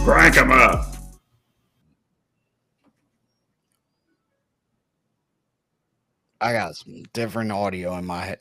Crank 'em up. I got some different audio in my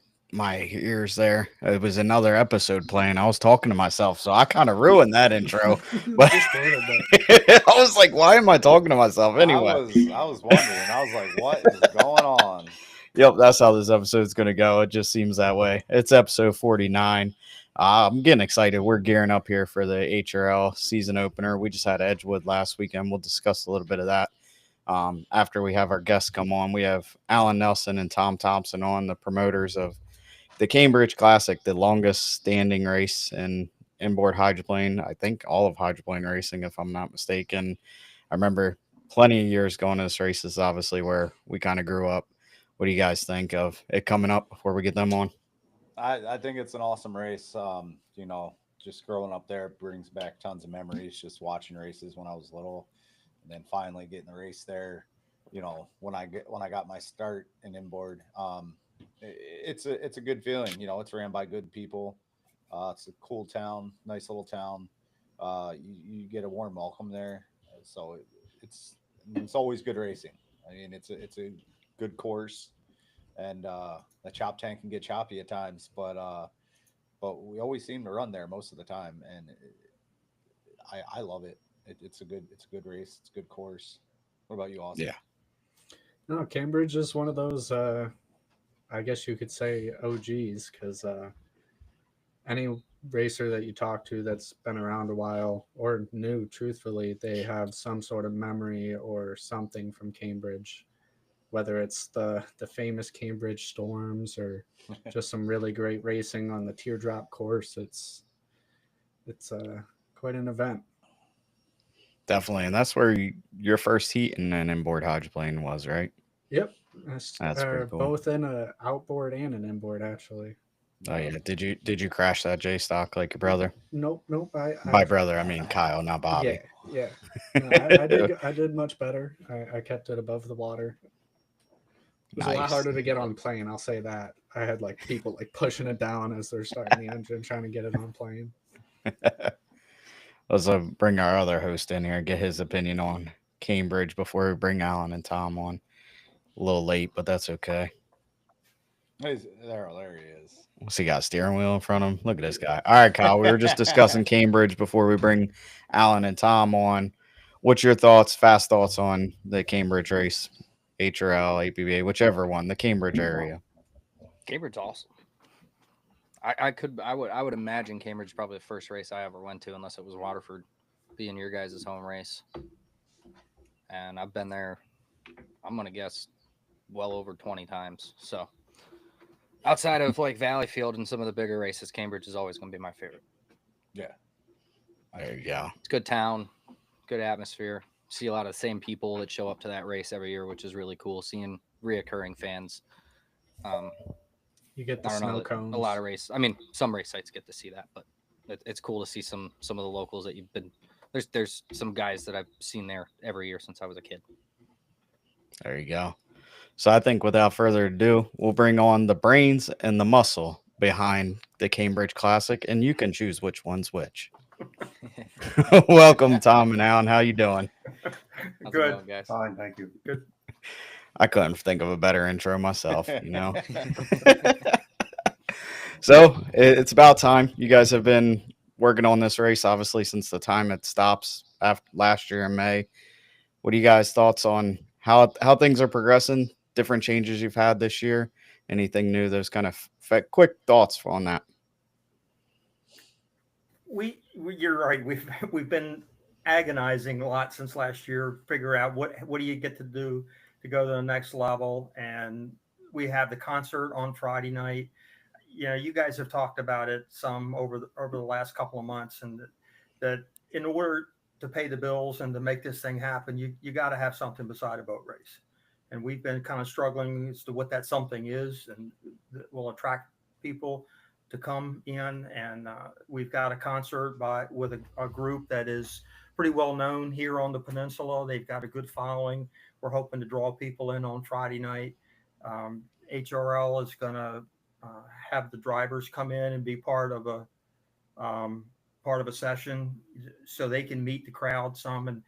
ears there. It was another episode playing. I was talking to myself, so I kind of ruined that intro. But Just spoiled that. I was like, why am I talking to myself anyway? I was wondering. I was like, what is going on? Yep, that's how this episode's going to go. It just seems that way. It's episode 49. I'm getting excited. We're gearing up here for the HRL season opener. We just had Edgewood last weekend. We'll discuss a little bit of that after we have our guests come on. We have Alan Nelson and Tom Thompson on, the promoters of the Cambridge Classic, the longest standing race in inboard hydroplane. I think all of hydroplane racing, if I'm not mistaken. I remember plenty of years going to this race. This is obviously where we kind of grew up. What do you guys think of it coming up before we get them on? I think it's an awesome race. Just growing up there brings back tons of memories. Just watching races when I was little, and then finally getting the race there. When I got my start in inboard, it's a good feeling. It's ran by good people. It's a cool town, nice little town. You get a warm welcome there, so it's always good racing. I mean, it's a good course, and the chop tank can get choppy at times, but we always seem to run there most of the time, and I love it. It's a good race. It's a good course. What about you, Austin? Yeah. No, Cambridge is one of those, I guess you could say, OGs, because any racer that you talk to that's been around a while or new, truthfully, they have some sort of memory or something from Cambridge, whether it's the famous Cambridge Storms or just some really great racing on the teardrop course. It's quite an event. Definitely. And that's where your first heat in an inboard hydroplane was, right? Yep. That's pretty cool. Both in an outboard and an inboard, actually. Oh yeah. Did you crash that J stock like your brother? Nope. By brother, I mean Kyle, not Bobby. Yeah. No, I did much better. I kept it above the water. It was a lot harder to get on plane, I'll say that. I had people pushing it down as they're starting the engine, trying to get it on plane. Let's bring our other host in here, get his opinion on Cambridge before we bring Alan and Tom on. A little late, but that's okay. There he is. What's he got, a steering wheel in front of him? Look at this guy. All right, Kyle, we were just discussing Cambridge before we bring Alan and Tom on. What's your fast thoughts on the Cambridge race? HRL, APBA, whichever one, the Cambridge area. Cambridge's awesome. I would imagine Cambridge is probably the first race I ever went to, unless it was Waterford being your guys' home race. And I've been there, I'm going to guess, well over 20 times. So outside of Valleyfield and some of the bigger races, Cambridge is always going to be my favorite. Yeah. There you go. It's a good town, good atmosphere. See a lot of the same people that show up to that race every year, which is really cool. Seeing reoccurring fans. You get the snow cones. A lot of race. I mean, some race sites get to see that, but it's cool to see some of the locals that you've been. There's some guys that I've seen there every year since I was a kid. There you go. So I think without further ado, we'll bring on the brains and the muscle behind the Cambridge Classic, and you can choose which one's which. Welcome, Tom and Alan. How you doing? How's Good, it going, guys? fine, thank you. Good. I couldn't think of a better intro myself, So it's about time. You guys have been working on this race, obviously, since the time it stops after last year in May. What are you guys' thoughts on how things are progressing? Different changes you've had this year? Anything new? Those kind of quick thoughts on that. You're right. We've been agonizing a lot since last year. Figure out what do you get to do to go to the next level, and we have the concert on Friday night. You guys have talked about it some over the last couple of months, and that in order to pay the bills and to make this thing happen, you got to have something beside a boat race. And we've been kind of struggling as to what that something is and that will attract people to come in. And we've got a concert with a group that is pretty well known here on the peninsula. They've got a good following. We're hoping to draw people in on Friday night. HRL is going to have the drivers come in and be um, part of a session so they can meet the crowd some, and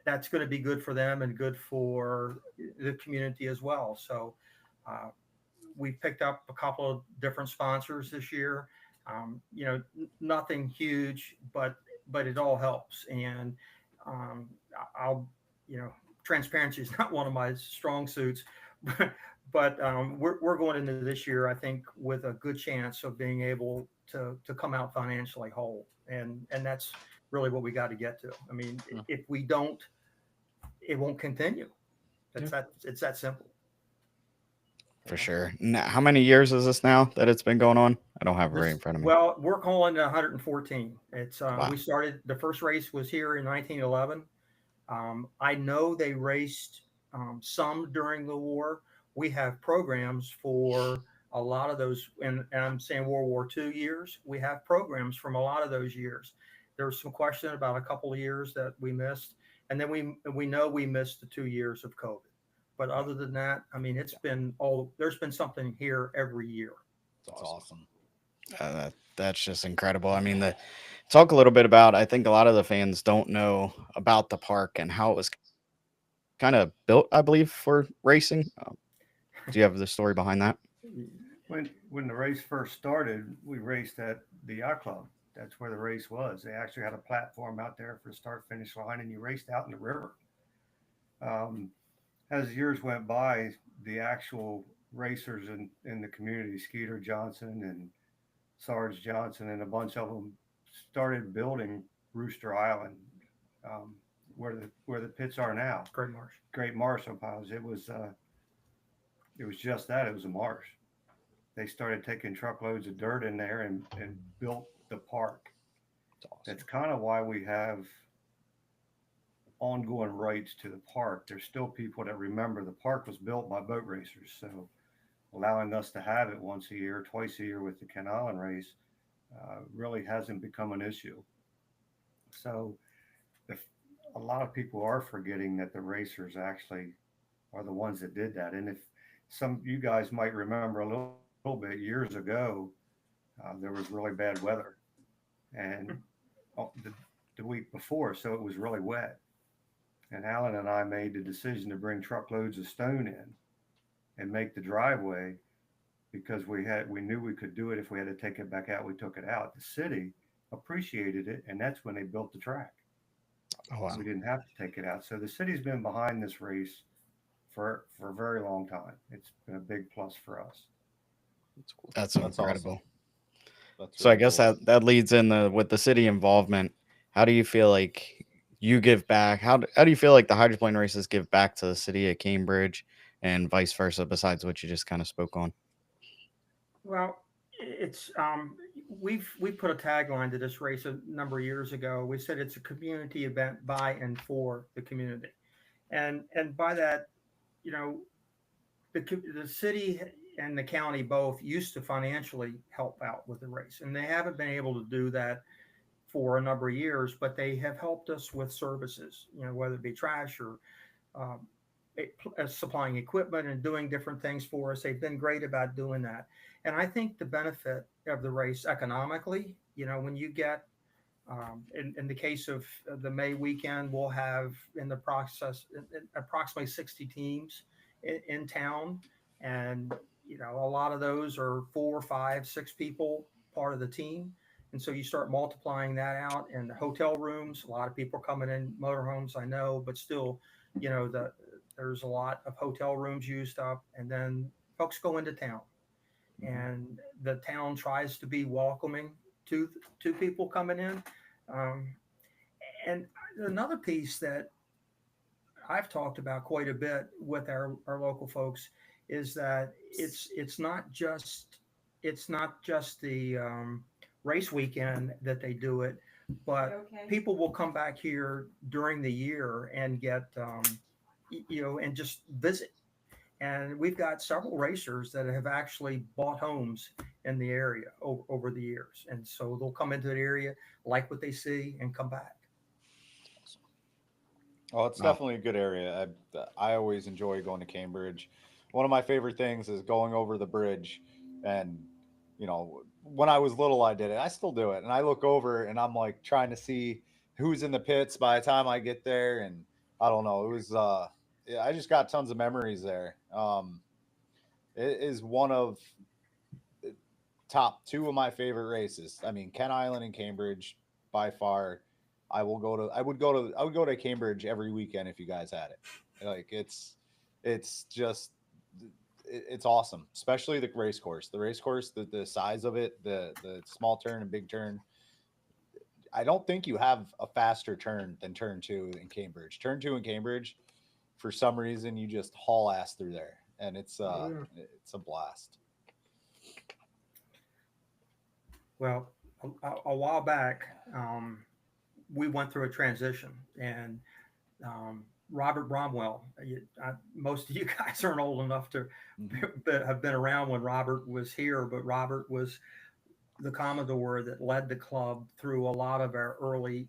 that's going to be good for them and good for the community as well. So we picked up a couple of different sponsors this year. Nothing huge, but it all helps. And I'll, transparency is not one of my strong suits, but we're going into this year, I think, with a good chance of being able to come out financially whole, and that's really what we got to get to. I mean, if we don't, it won't continue. It's that simple. For sure. Now, how many years is this now that it's been going on? I don't have it right in front of me. Well, we're calling it 114. It's Wow. We started, the first race was here in 1911. I know they raced some during the war. We have programs for a lot of those, and I'm saying World War II years. We have programs from a lot of those years. There's some question about a couple of years that we missed, and then we know we missed the 2 years of COVID. But other than that, I mean, there's been something here every year. That's awesome. That's just incredible. I mean, talk a little bit about, I think a lot of the fans don't know about the park and how it was kind of built, I believe, for racing. Do you have the story behind that? When the race first started, we raced at the yacht club. That's where the race was. They actually had a platform out there for the start finish line, and you raced out in the river. As years went by, the actual racers in the community, Skeeter Johnson and Sarge Johnson, and a bunch of them started building Rooster Island, where the pits are now. Great Marsh on piles. It was just that. It was a marsh. They started taking truckloads of dirt in there and built the park. That's awesome. That's kind of why we have ongoing rights to the park. There's still people that remember the park was built by boat racers. So allowing us to have it once a year, twice a year with the Ken Island race really hasn't become an issue. So a lot of people are forgetting that the racers actually are the ones that did that. And if some you guys might remember a little bit years ago, there was really bad weather, and the week before, so it was really wet. And Alan and I made the decision to bring truckloads of stone in and make the driveway because we knew we could do it. If we had to take it back out, we took it out. The city appreciated it, and that's when they built the track. Oh, wow. We didn't have to take it out. So the city's been behind this race for a very long time. It's been a big plus for us. That's cool. That's Awesome. incredible. That's So I really guess cool. that leads in with the city involvement. How do you feel like you give back? How do you feel like the hydroplane races give back to the city of Cambridge and vice versa, besides what you just kind of spoke on? Well, it's we put a tagline to this race a number of years ago. We said it's a community event by and for the community, and by that, you know, the city and the county both used to financially help out with the race, and they haven't been able to do that for a number of years, but they have helped us with services, whether it be trash or um, supplying equipment and doing different things for us. They've been great about doing that. And I think the benefit of the race economically, when you get, in the case of the May weekend, we'll have in the process approximately 60 teams in town. And, a lot of those are 4, 5, 6 people part of the team. And so you start multiplying that out, and the hotel rooms, a lot of people coming in motorhomes, I know, but still, there's a lot of hotel rooms used up, and then folks go into town, and the town tries to be welcoming to people coming in. And another piece that I've talked about quite a bit with our local folks is that it's not just the race weekend that they do it, but people will come back here during the year and get, and just visit. And we've got several racers that have actually bought homes in the area over the years. And so they'll come into the area, like what they see, and come back. Oh, it's Wow. definitely a good area. I always enjoy going to Cambridge. One of my favorite things is going over the bridge. And, when I was little, I did it. I still do it. And I look over and I'm like trying to see who's in the pits by the time I get there. And I don't know. It was, yeah, I just got tons of memories there. It is one of top two of my favorite races. I mean, Kent Island and Cambridge by far. I would go to Cambridge every weekend if you guys had it. Like it's just it's awesome, especially the race course. The race course, the size of it, the small turn and big turn. I don't think you have a faster turn than turn two in Cambridge. Turn two in Cambridge, for some reason, you just haul ass through there, and it's a blast. Well, a while back, we went through a transition, and Robert Bromwell. Most of you guys aren't old enough to have been around when Robert was here, but Robert was the Commodore that led the club through a lot of our early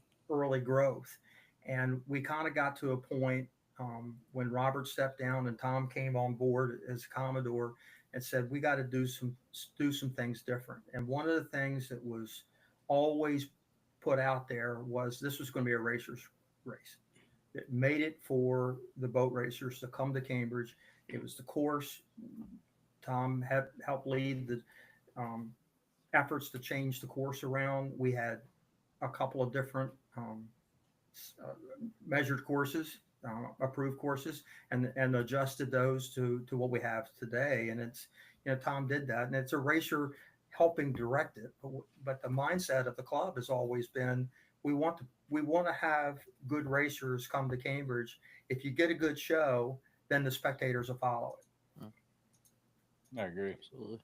growth, and we kind of got to a point when Robert stepped down and Tom came on board as Commodore and said we got to do some things different. And one of the things that was always put out there was this was going to be a racers race. It made it for the boat racers to come to Cambridge. It was the course. Tom had helped lead the um, efforts to change the course around. We had a couple of different uh, measured courses, approved courses, and adjusted those to what we have today. And it's Tom did that, and it's a racer helping direct it. But the mindset of the club has always been we want to have good racers come to Cambridge. If you get a good show, then the spectators will follow it. I agree. Absolutely.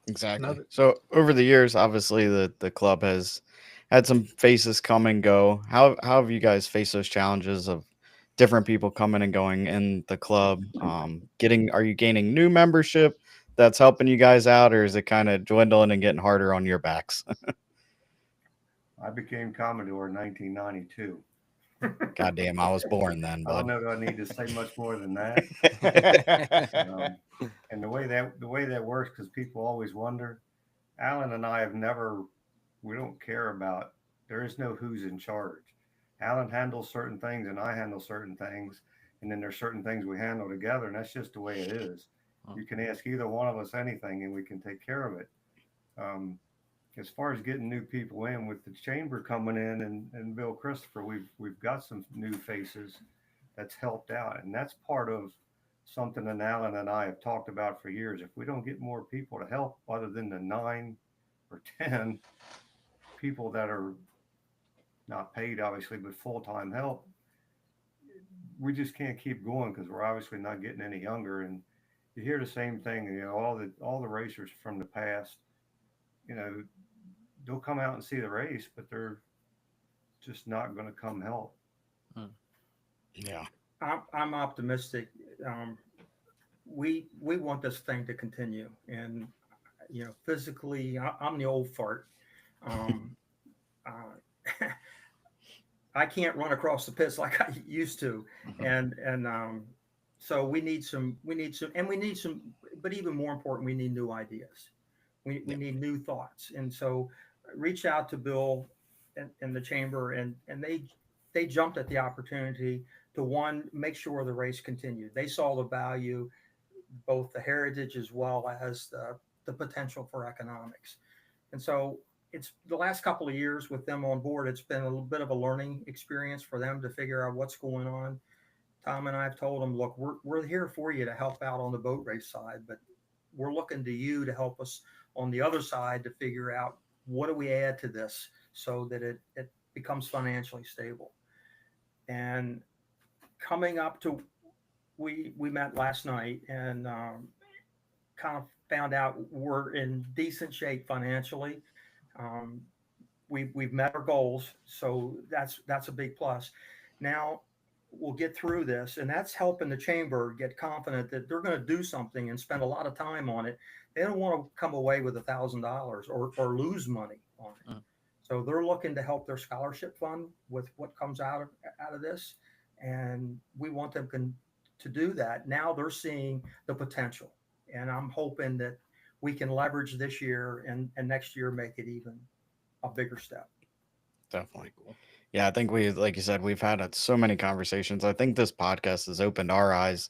Exactly. Another, So over the years, obviously the club has had some faces come and go. How have you guys faced those challenges of different people coming and going in the club? Are you gaining new membership that's helping you guys out, or is it kind of dwindling and getting harder on your backs? I became Commodore in 1992. Goddamn, I was born then, I don't bud. know that I need to say much more than that. Um, and the way that works, because people always wonder, Alan and I have never, we don't care about, there is no who's in charge. Alan handles certain things and I handle certain things. And then there's certain things we handle together. And that's just the way it is. You can ask either one of us anything and we can take care of it. Um, as far as getting new people in with the chamber coming in and Bill Christopher, we've got some new faces that's helped out. And that's part of something that Alan and I have talked about for years. If we don't get more people to help other than the 9 or 10 people that are not paid, obviously, but full time help, we just can't keep going because we're obviously not getting any younger. And you hear the same thing, all the racers from the past, you know, they'll come out and see the race, but they're just not going to come help. Yeah. I'm optimistic. We want this thing to continue, and physically, I'm the old fart. Um, uh, I can't run across the pits like I used to, and so we need some, but even more important, we need new ideas. We need new thoughts, and so reach out to Bill and the chamber, and they jumped at the opportunity to one make sure the race continued. They saw the value, both the heritage as well as the potential for economics, and so it's the last couple of years with them on board. It's been a little bit of a learning experience for them to figure out what's going on. Tom and I have told them, look, we're here for you to help out on the boat race side, but we're looking to you to help us on the other side to figure out what do we add to this so that it becomes financially stable. And coming up to, we met last night and kind of found out we're in decent shape financially. Um, we've met our goals, so that's a big plus. Now we'll get through this, and that's helping the chamber get confident that they're going to do something and spend a lot of time on it. They don't want to come away with $1,000 or lose money on it. Mm. So they're looking to help their scholarship fund with what comes out of this, and we want them to do that. Now they're seeing the potential, and I'm hoping that we can leverage this year and next year make it even a bigger step. Definitely. Yeah, I think like you said, we've had so many conversations. I think this podcast has opened our eyes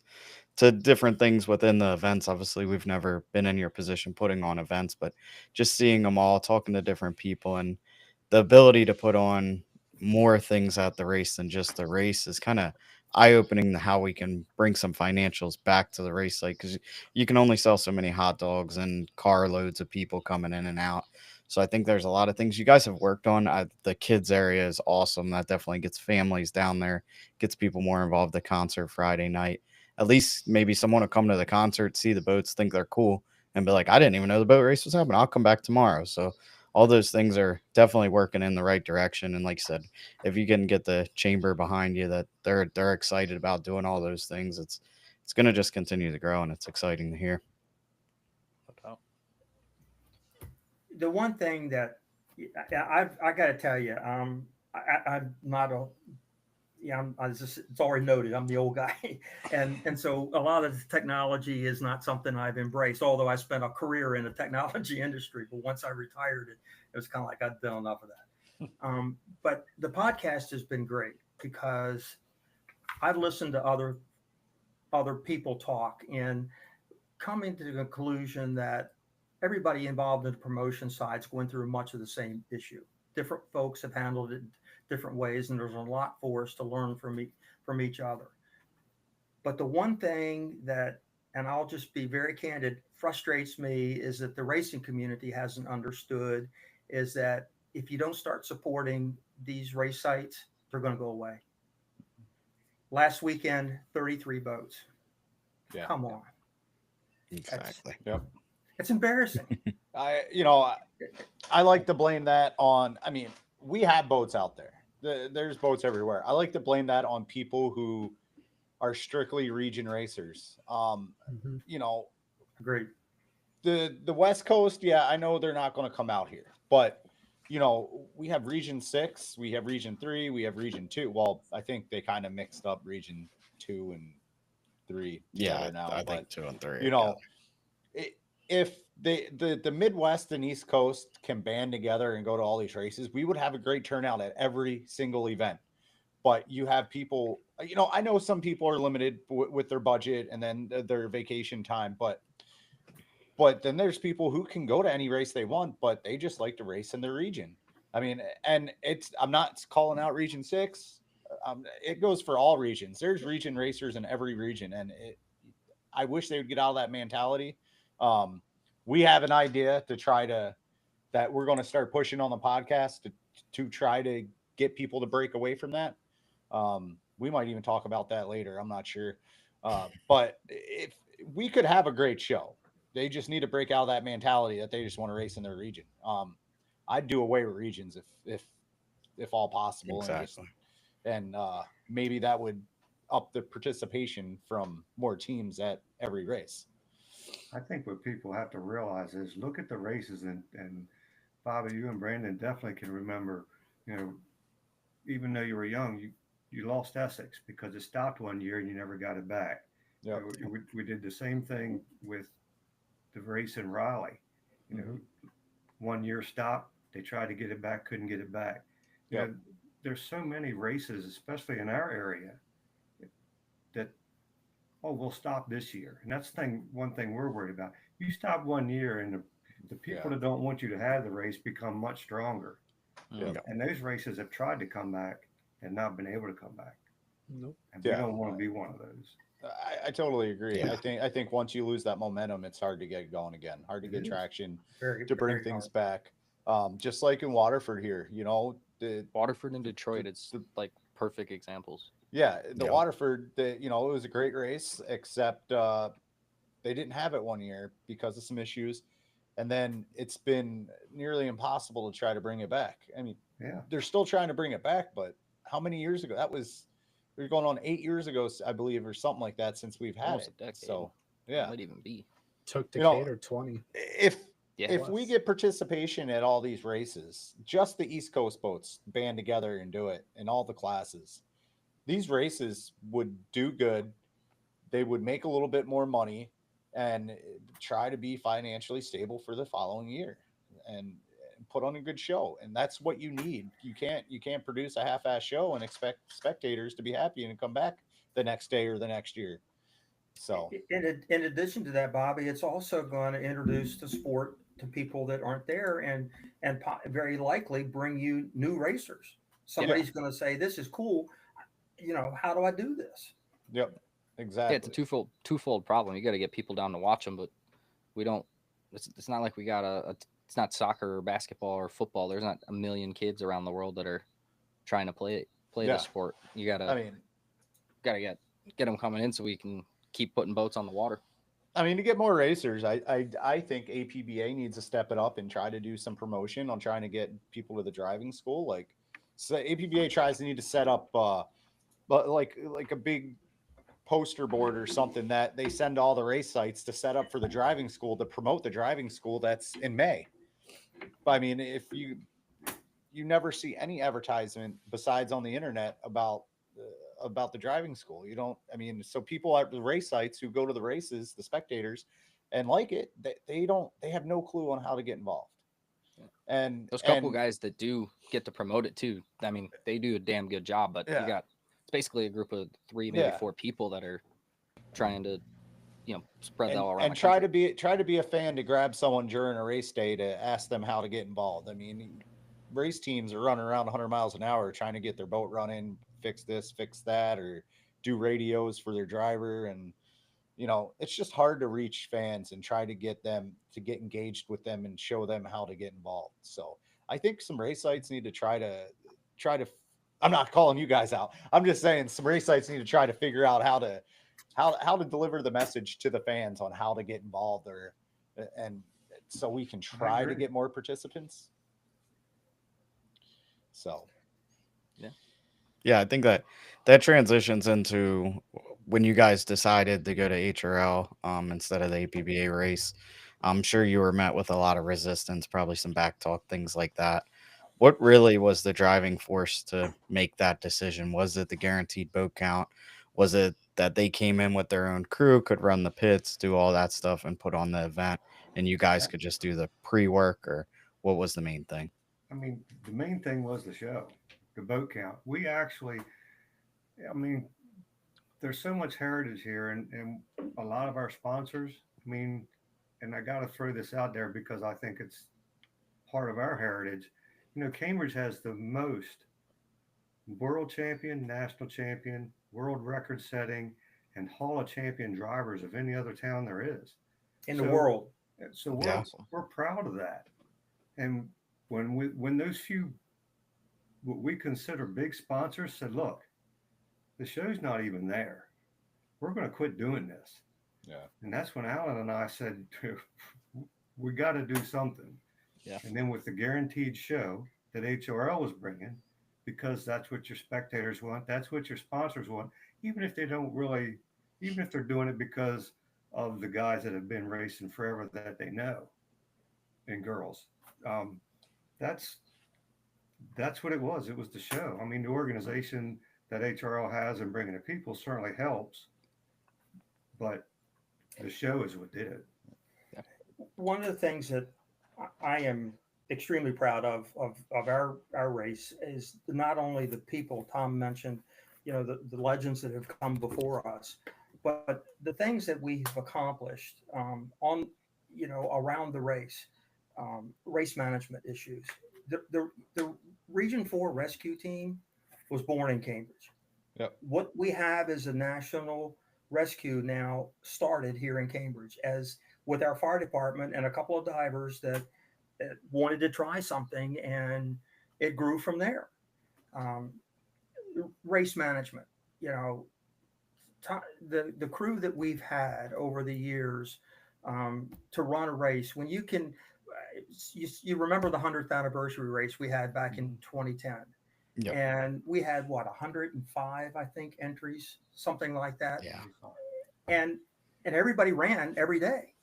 to different things within the events. Obviously, we've never been in your position putting on events, but just seeing them all, talking to different people, and the ability to put on more things at the race than just the race is kind of eye opening to how we can bring some financials back to the race site, because you can only sell so many hot dogs and carloads of people coming in and out. So I think there's a lot of things you guys have worked on. The kids area is awesome. That definitely gets families down there, gets people more involved. The concert Friday night, at least maybe someone will come to the concert, see the boats, think they're cool, and be like, I didn't even know the boat race was happening. I'll come back tomorrow. So all those things are definitely working in the right direction. And like I said, if you can get the chamber behind you, that they're excited about doing all those things, it's going to just continue to grow, and it's exciting to hear. The one thing that I got to tell you, I'm not a yeah, it's already noted. I'm the old guy, and so a lot of the technology is not something I've embraced. Although I spent a career in the technology industry, but once I retired, it was kind of like I'd done enough of that. But the podcast has been great because I've listened to other people talk and coming to the conclusion that everybody involved in the promotion side is going through much of the same issue. Different folks have handled it different ways, and there's a lot for us to learn from each other. But the one thing that, and I'll just be very candid, frustrates me is that the racing community hasn't understood is that if you don't start supporting these race sites, they're going to go away. Last weekend, 33 boats. Yeah. Come on. Exactly. Yep. It's embarrassing. I like to blame that on, I mean, we have boats out there. There's boats everywhere. I like to blame that on people who are strictly region racers. Agreed. The West Coast, yeah, I know they're not going to come out here, but we have Region 6, we have Region 3, we have Region 2. Well, I think they kind of mixed up Region 2 and 3 together now. I think 2 and 3. If the Midwest and East Coast can band together and go to all these races, we would have a great turnout at every single event. But you have people, I know some people are limited with their budget and then their vacation time, but then there's people who can go to any race they want, but they just like to race in their region. I mean, and I'm not calling out Region 6. It goes for all regions. There's region racers in every region, and I wish they would get out of that mentality. We have an idea that we're going to start pushing on the podcast to try to get people to break away from that. We might even talk about that later. I'm not sure. But if we could have a great show, they just need to break out of that mentality that they just want to race in their region. I'd do away with regions if all possible. Exactly. And maybe that would up the participation from more teams at every race. I think what people have to realize is look at the races, and Bobby, you and Brandon definitely can remember, even though you were young, you lost Essex because it stopped one year and you never got it back. Yep. We did the same thing with the race in Raleigh. 1 year stopped, they tried to get it back, couldn't get it back. Yep. There's so many races, especially in our area, that we'll stop this year. And that's one thing we're worried about. You stop 1 year and the people that don't want you to have the race become much stronger. Yeah. And those races have tried to come back and not been able to come back. Nope. And we don't want to be one of those. I totally agree. Yeah. I think once you lose that momentum, it's hard to get going again, hard to get traction, Very, to bring very things hard. back. Just like in Waterford here, Waterford and Detroit, it's like perfect examples. the Yeah. Waterford, it was a great race, except they didn't have it 1 year because of some issues. and then it's been nearly impossible to try to bring it back. I mean, Yeah. they're still trying to bring it back, but how many years ago? We're going on 8 years ago, I believe, or something like that since we've had Almost it. a decade. So It yeah, might even be. Took you know, decade or 20. if Yeah. if we get participation at all these races, just the East Coast boats band together and do it in all the classes, these races would do good. They would make a little bit more money and try to be financially stable for the following year and put on a good show. And that's what you need. You can't produce a half-ass show and expect spectators to be happy and come back the next day or the next year. So In addition to that, Bobby, it's also going to introduce the sport to people that aren't there, and very likely bring you new racers. Somebody's going to say, "This is cool. How do I do this?" yep, Yeah, exactly. it's a twofold problem. You got to get people down to watch them, but we don't. It's not like we got it's not soccer or basketball or football. There's not a million kids around the world that are trying to play Yeah. the sport. You I mean, gotta get them coming in so we can keep putting boats on the water. to get more racers, I think APBA needs to step it up and try to do some promotion on trying to get people to the driving school. Like, so APBA tries to need to set up, but like a big poster board or something that they send to all the race sites to set up for the driving school to promote the driving school that's in May. But I mean, if you never see any advertisement besides on the internet about the driving school. You don't. I mean, so people at the race sites who go to the races, the spectators, and like it, they have no clue on how to get involved. And Those couple guys that do get to promote it too. I mean, they do a damn good job. But Yeah. it's basically a group of 3, maybe Yeah. 4 people that are trying to spread that all around and the try country. to be a fan to grab someone during a race day to ask them how to get involved. I mean, race teams are running around 100 miles an hour trying to get their boat running, fix this, fix that, or do radios for their driver. And it's just hard to reach fans and try to get them to get engaged with them and show them how to get involved. So I think some race sites need to try to I'm not calling you guys out. I'm just saying some race sites need to try to figure out how to deliver the message to the fans on how to get involved, and so we can try to get more participants. So Yeah, I think that transitions into when you guys decided to go to HRL instead of the APBA race. I'm sure you were met with a lot of resistance, probably some back talk, things like that. What really was the driving force to make that decision? Was it the guaranteed boat count? Was it that they came in with their own crew, could run the pits, do all that stuff, and put on the event, and you guys could just do the pre-work, or what was the main thing? I mean, the main thing was the show, the boat count. We actually, I mean, there's so much heritage here, and a lot of our sponsors. I mean, and I got to throw this out there because I think it's part of our heritage. Cambridge has the most world champion, national champion, world record setting, and Hall of Champion drivers of any other town there is in the world. So we're Yeah. we're proud of that. And when those few what we consider big sponsors said, "Look, the show's not even there. We're going to quit doing this." yeah, And that's when Alan and I said, "We got to do something." Yeah. And then with the guaranteed show that HRL was bringing, because that's what your spectators want, that's what your sponsors want, even if they don't really, even if they're doing it because of the guys that have been racing forever that they know, and girls. Um, that's that's what it was. It was the show. I mean, the organization that HRL has and bringing the people certainly helps, but the show is what did it. One of the things that I am extremely proud of our race is not only the people Tom mentioned, the legends that have come before us, but the things that we've accomplished on around the race, race management issues. The Region 4 rescue team was born in Cambridge. Yep. What we have is a national rescue now started here in Cambridge as with our fire department and a couple of divers that wanted to try something, and it grew from there. Um, Race management, the crew that we've had over the years to run a race when you can. You remember the 100th anniversary race we had back in 2010, Yep. and we had what 105, I think, entries, something like that. Yeah. And everybody ran every day.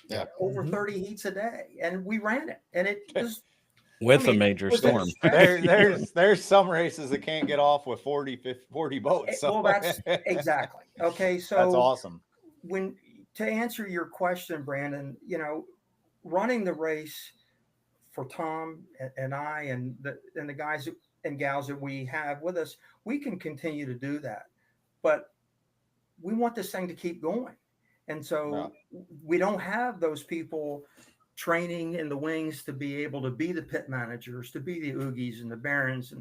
Yeah. Over 30 heats a day, and we ran it, and it was With I mean, a major was it storm. There's some races that can't get off with 40 boats. So. Well, that's exactly okay. So That's awesome. when to answer your question, Brandon, running the race for Tom and I and the guys and gals that we have with us, we can continue to do that, but we want this thing to keep going, and so we don't have those people training in the wings to be able to be the pit managers, to be the Oogies and the Barons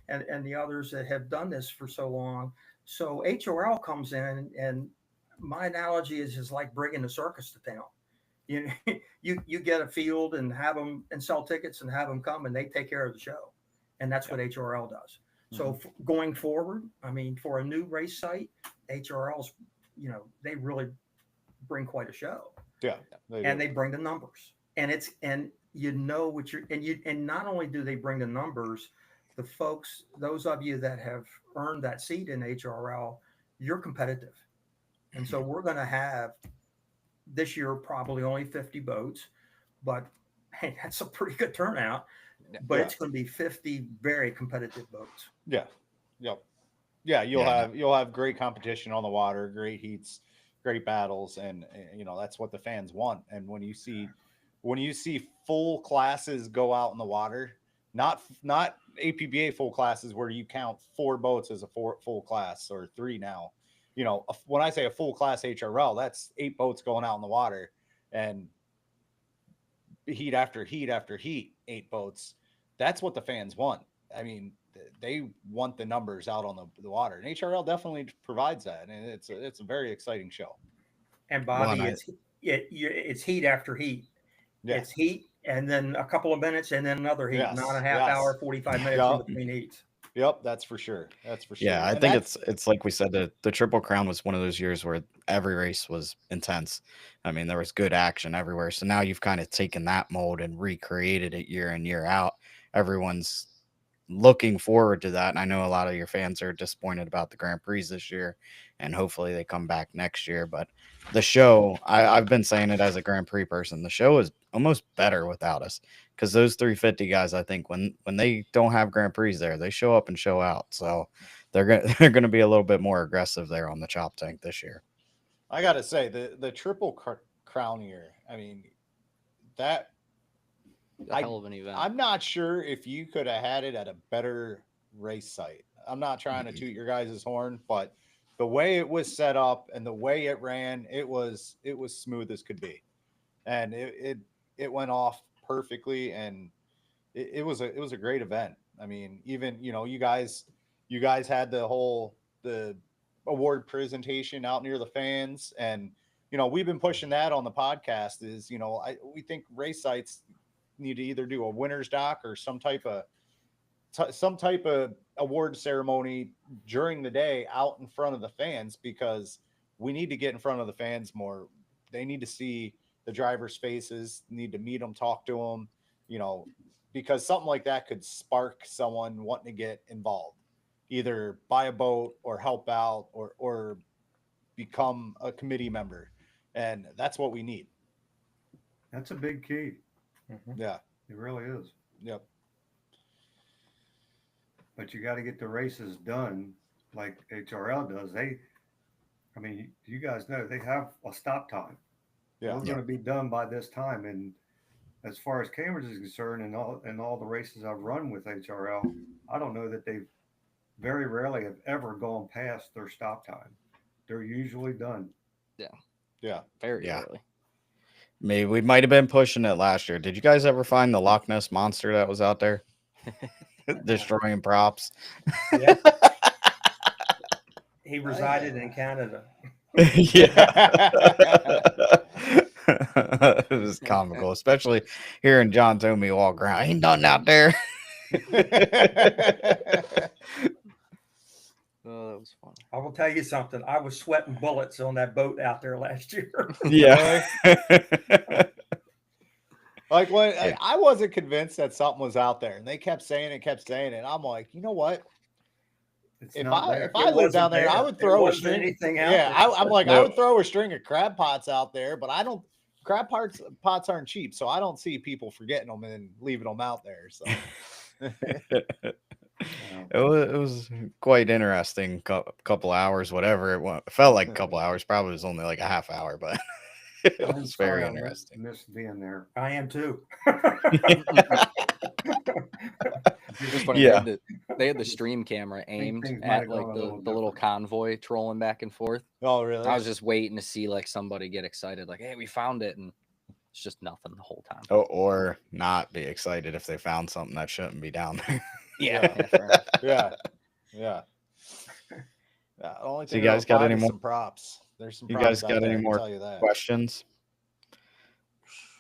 and the others that have done this for so long. So HOL comes in, and my analogy is like bringing the circus to town. You get a field and have them and sell tickets and have them come, and they take care of the show, and that's what HRL does. So going forward, I mean, for a new race site, HRL's, they really bring quite a show. Yeah, and they bring the numbers, and and not only do they bring the numbers, the folks, those of you that have earned that seat in HRL, you're competitive, and so we're going to have this year probably only 50 boats, but hey, that's a pretty good turnout. But it's going to be 50 very competitive boats. Yeah, yep, yeah. You'll have great competition on the water, great heats, great battles, and that's what the fans want. And when you see full classes go out in the water, not APBA full classes where you count 4 boats as a full class or 3 now. When I say a full class HRL, that's 8 boats going out in the water, and heat after heat after heat, 8 boats. That's what the fans want. I mean, they want the numbers out on the water, and HRL definitely provides that, and it's a very exciting show. And Bobby, it's heat after heat. Yeah. It's heat, and then a couple of minutes, and then another heat. Yes. Not a half hour, 45 minutes in between heats. Yep, that's for sure. Yeah, I think it's like we said, the Triple Crown was one of those years where every race was intense. I mean, there was good action everywhere. So now you've kind of taken that mold and recreated it year in, year out. Everyone's looking forward to that. And I know a lot of your fans are disappointed about the Grand Prix this year, and hopefully they come back next year. But the show, I've been saying it as a Grand Prix person, the show is almost better without us, because those 350 guys, I think when they don't have Grand Prix there, they show up and show out. So they're going to be a little bit more aggressive there on the chop tank this year. I got to say, the Triple Crown year, I mean, that a hell of an event. I'm not sure if you could have had it at a better race site. I'm not trying to toot your guys' horn, but the way it was set up and the way it ran, it was smooth as could be, and it went off perfectly, and it was a great event. I mean, even you guys had the award presentation out near the fans, and we've been pushing that on the podcast. Is we think race sites need to either do a winner's dock or some type of award ceremony during the day out in front of the fans, because we need to get in front of the fans more. They need to see the drivers' faces, need to meet them, talk to them, because something like that could spark someone wanting to get involved, either buy a boat or help out or become a committee member. And that's what we need. That's a big key. Yeah, it really is. Yep. But you got to get the races done like HRL does. You guys know they have a stop time. Yeah. We're going to be done by this time. And as far as Cambridge is concerned, and all the races I've run with HRL, I don't know that they've very rarely have ever gone past their stop time. They're usually done. Yeah. Very early. Maybe we might have been pushing it last year. Did you guys ever find the Loch Ness monster that was out there destroying props? Yeah. He resided in Canada. Yeah. It was comical, especially hearing John Tomey walk around. Ain't nothing out there. Oh, that was fun. I will tell you something. I was sweating bullets on that boat out there last year. Yeah. Like when Yeah. I wasn't convinced that something was out there, and they kept saying it. I'm like, you know what? It's If not there. I lived down wasn't there, I there. would There throw a wasn't string. anything out Yeah, there. I'm like, I No. would throw a string of crab pots out there, but I don't. Crab pots aren't cheap, so I don't see people forgetting them and leaving them out there. So It was quite interesting. Couple hours, whatever it felt like a couple hours. Probably was only like a half hour, but it I'm was sorry very I interesting. missed being there. I am too. It's funny. Yeah. They had the stream camera aimed things might have at like gone a the little little different. convoy trolling back and forth. oh really? I was just waiting to see like somebody get excited, like, "Hey, we found it!" and it's just nothing the whole time. Or not be excited if they found something that shouldn't be down there. Yeah. fair enough. yeah. The only So you thing guys that'll got find any is more- some props. There's some You props guys out got there, any I can more tell you that. Questions?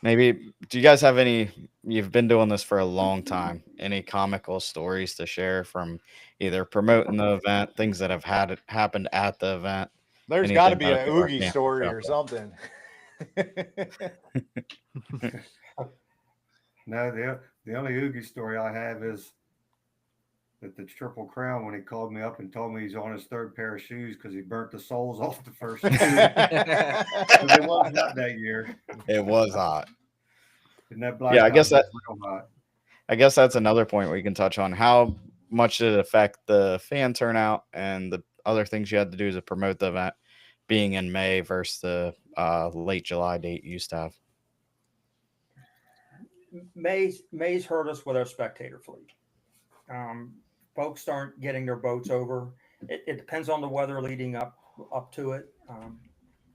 Maybe do you guys have any? You've been doing this for a long time. Any comical stories to share from either promoting the event, things that have happened at the event? There's got to anything be out an of our Oogie camp story out or there? something. No, the only Oogie story I have is that the Triple Crown, when he called me up and told me he's on his third pair of shoes because he burnt the soles off the first two. 'Cause it was hot that year. It was hot. And that black Yeah, I guess was that- real hot. I guess that's another point we can touch on. How much did it affect the fan turnout and the other things you had to do to promote the event being in May versus the late July date you used to have? May's hurt us with our spectator fleet. Folks aren't getting their boats over. It depends on the weather leading up to it.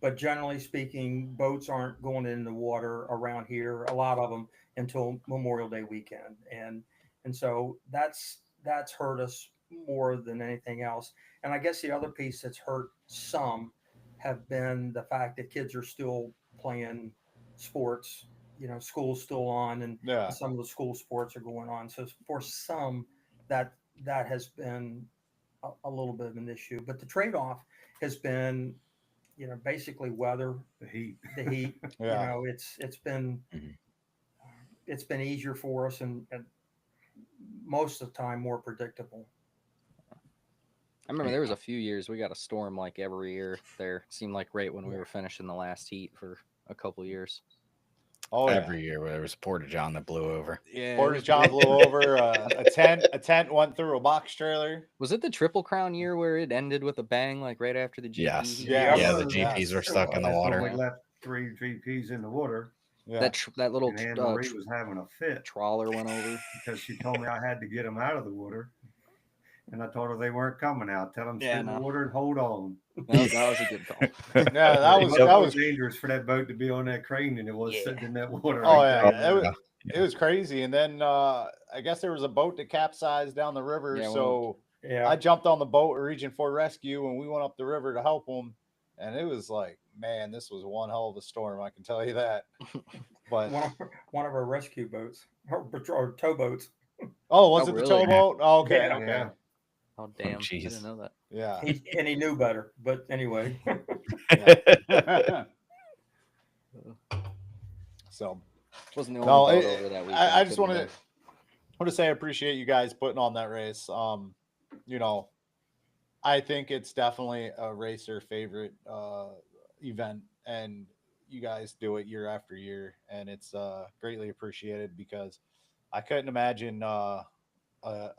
But generally speaking, boats aren't going in the water around here. A lot of them until Memorial Day weekend, and so that's hurt us more than anything else. And I guess the other piece that's hurt some have been the fact that kids are still playing sports. School's still on, and Yeah. some of the school sports are going on. So for some, that has been a little bit of an issue. But the trade-off has been, basically weather, The heat. Yeah. It's been easier for us and most of the time more predictable. I remember there was a few years we got a storm like every year there. Seemed like right when we were finishing the last heat for a couple of years. Oh yeah. Every year there was a Porta John that blew over. Yeah. Portage John blew over a tent went through a box trailer. Was it the Triple Crown year where it ended with a bang, like right after the GP? Yes. Yeah. Yeah, the Yes. GPs were stuck in the That's when water. we left 3 GPs in the water, Yeah. That little and Anne Marie was having a fit trawler went over. because she told me I had to get them out of the water. And I told her they weren't coming out. Tell them sit in the water and hold on. That was a good call. Yeah, that was That was dangerous for that boat to be on that crane than it was sitting in that water. Oh right yeah, there. it was crazy. And then I guess there was a boat that capsized down the river. Yeah, so I jumped on the boat, Region 4 Rescue, and we went up the river to help them. And it was like, man, this was one hell of a storm. I can tell you that. But one of our rescue boats or towboats. oh, was it really? the towboat? Oh, okay, Yeah. okay, Yeah. Oh damn! I jeez. didn't know that. yeah. And he knew better. But anyway, So Wasn't the no, only boat over that weekend. I just Couldn't want to say I appreciate you guys putting on that race. I think it's definitely a racer favorite event, and you guys do it year after year, and it's greatly appreciated because I couldn't imagine a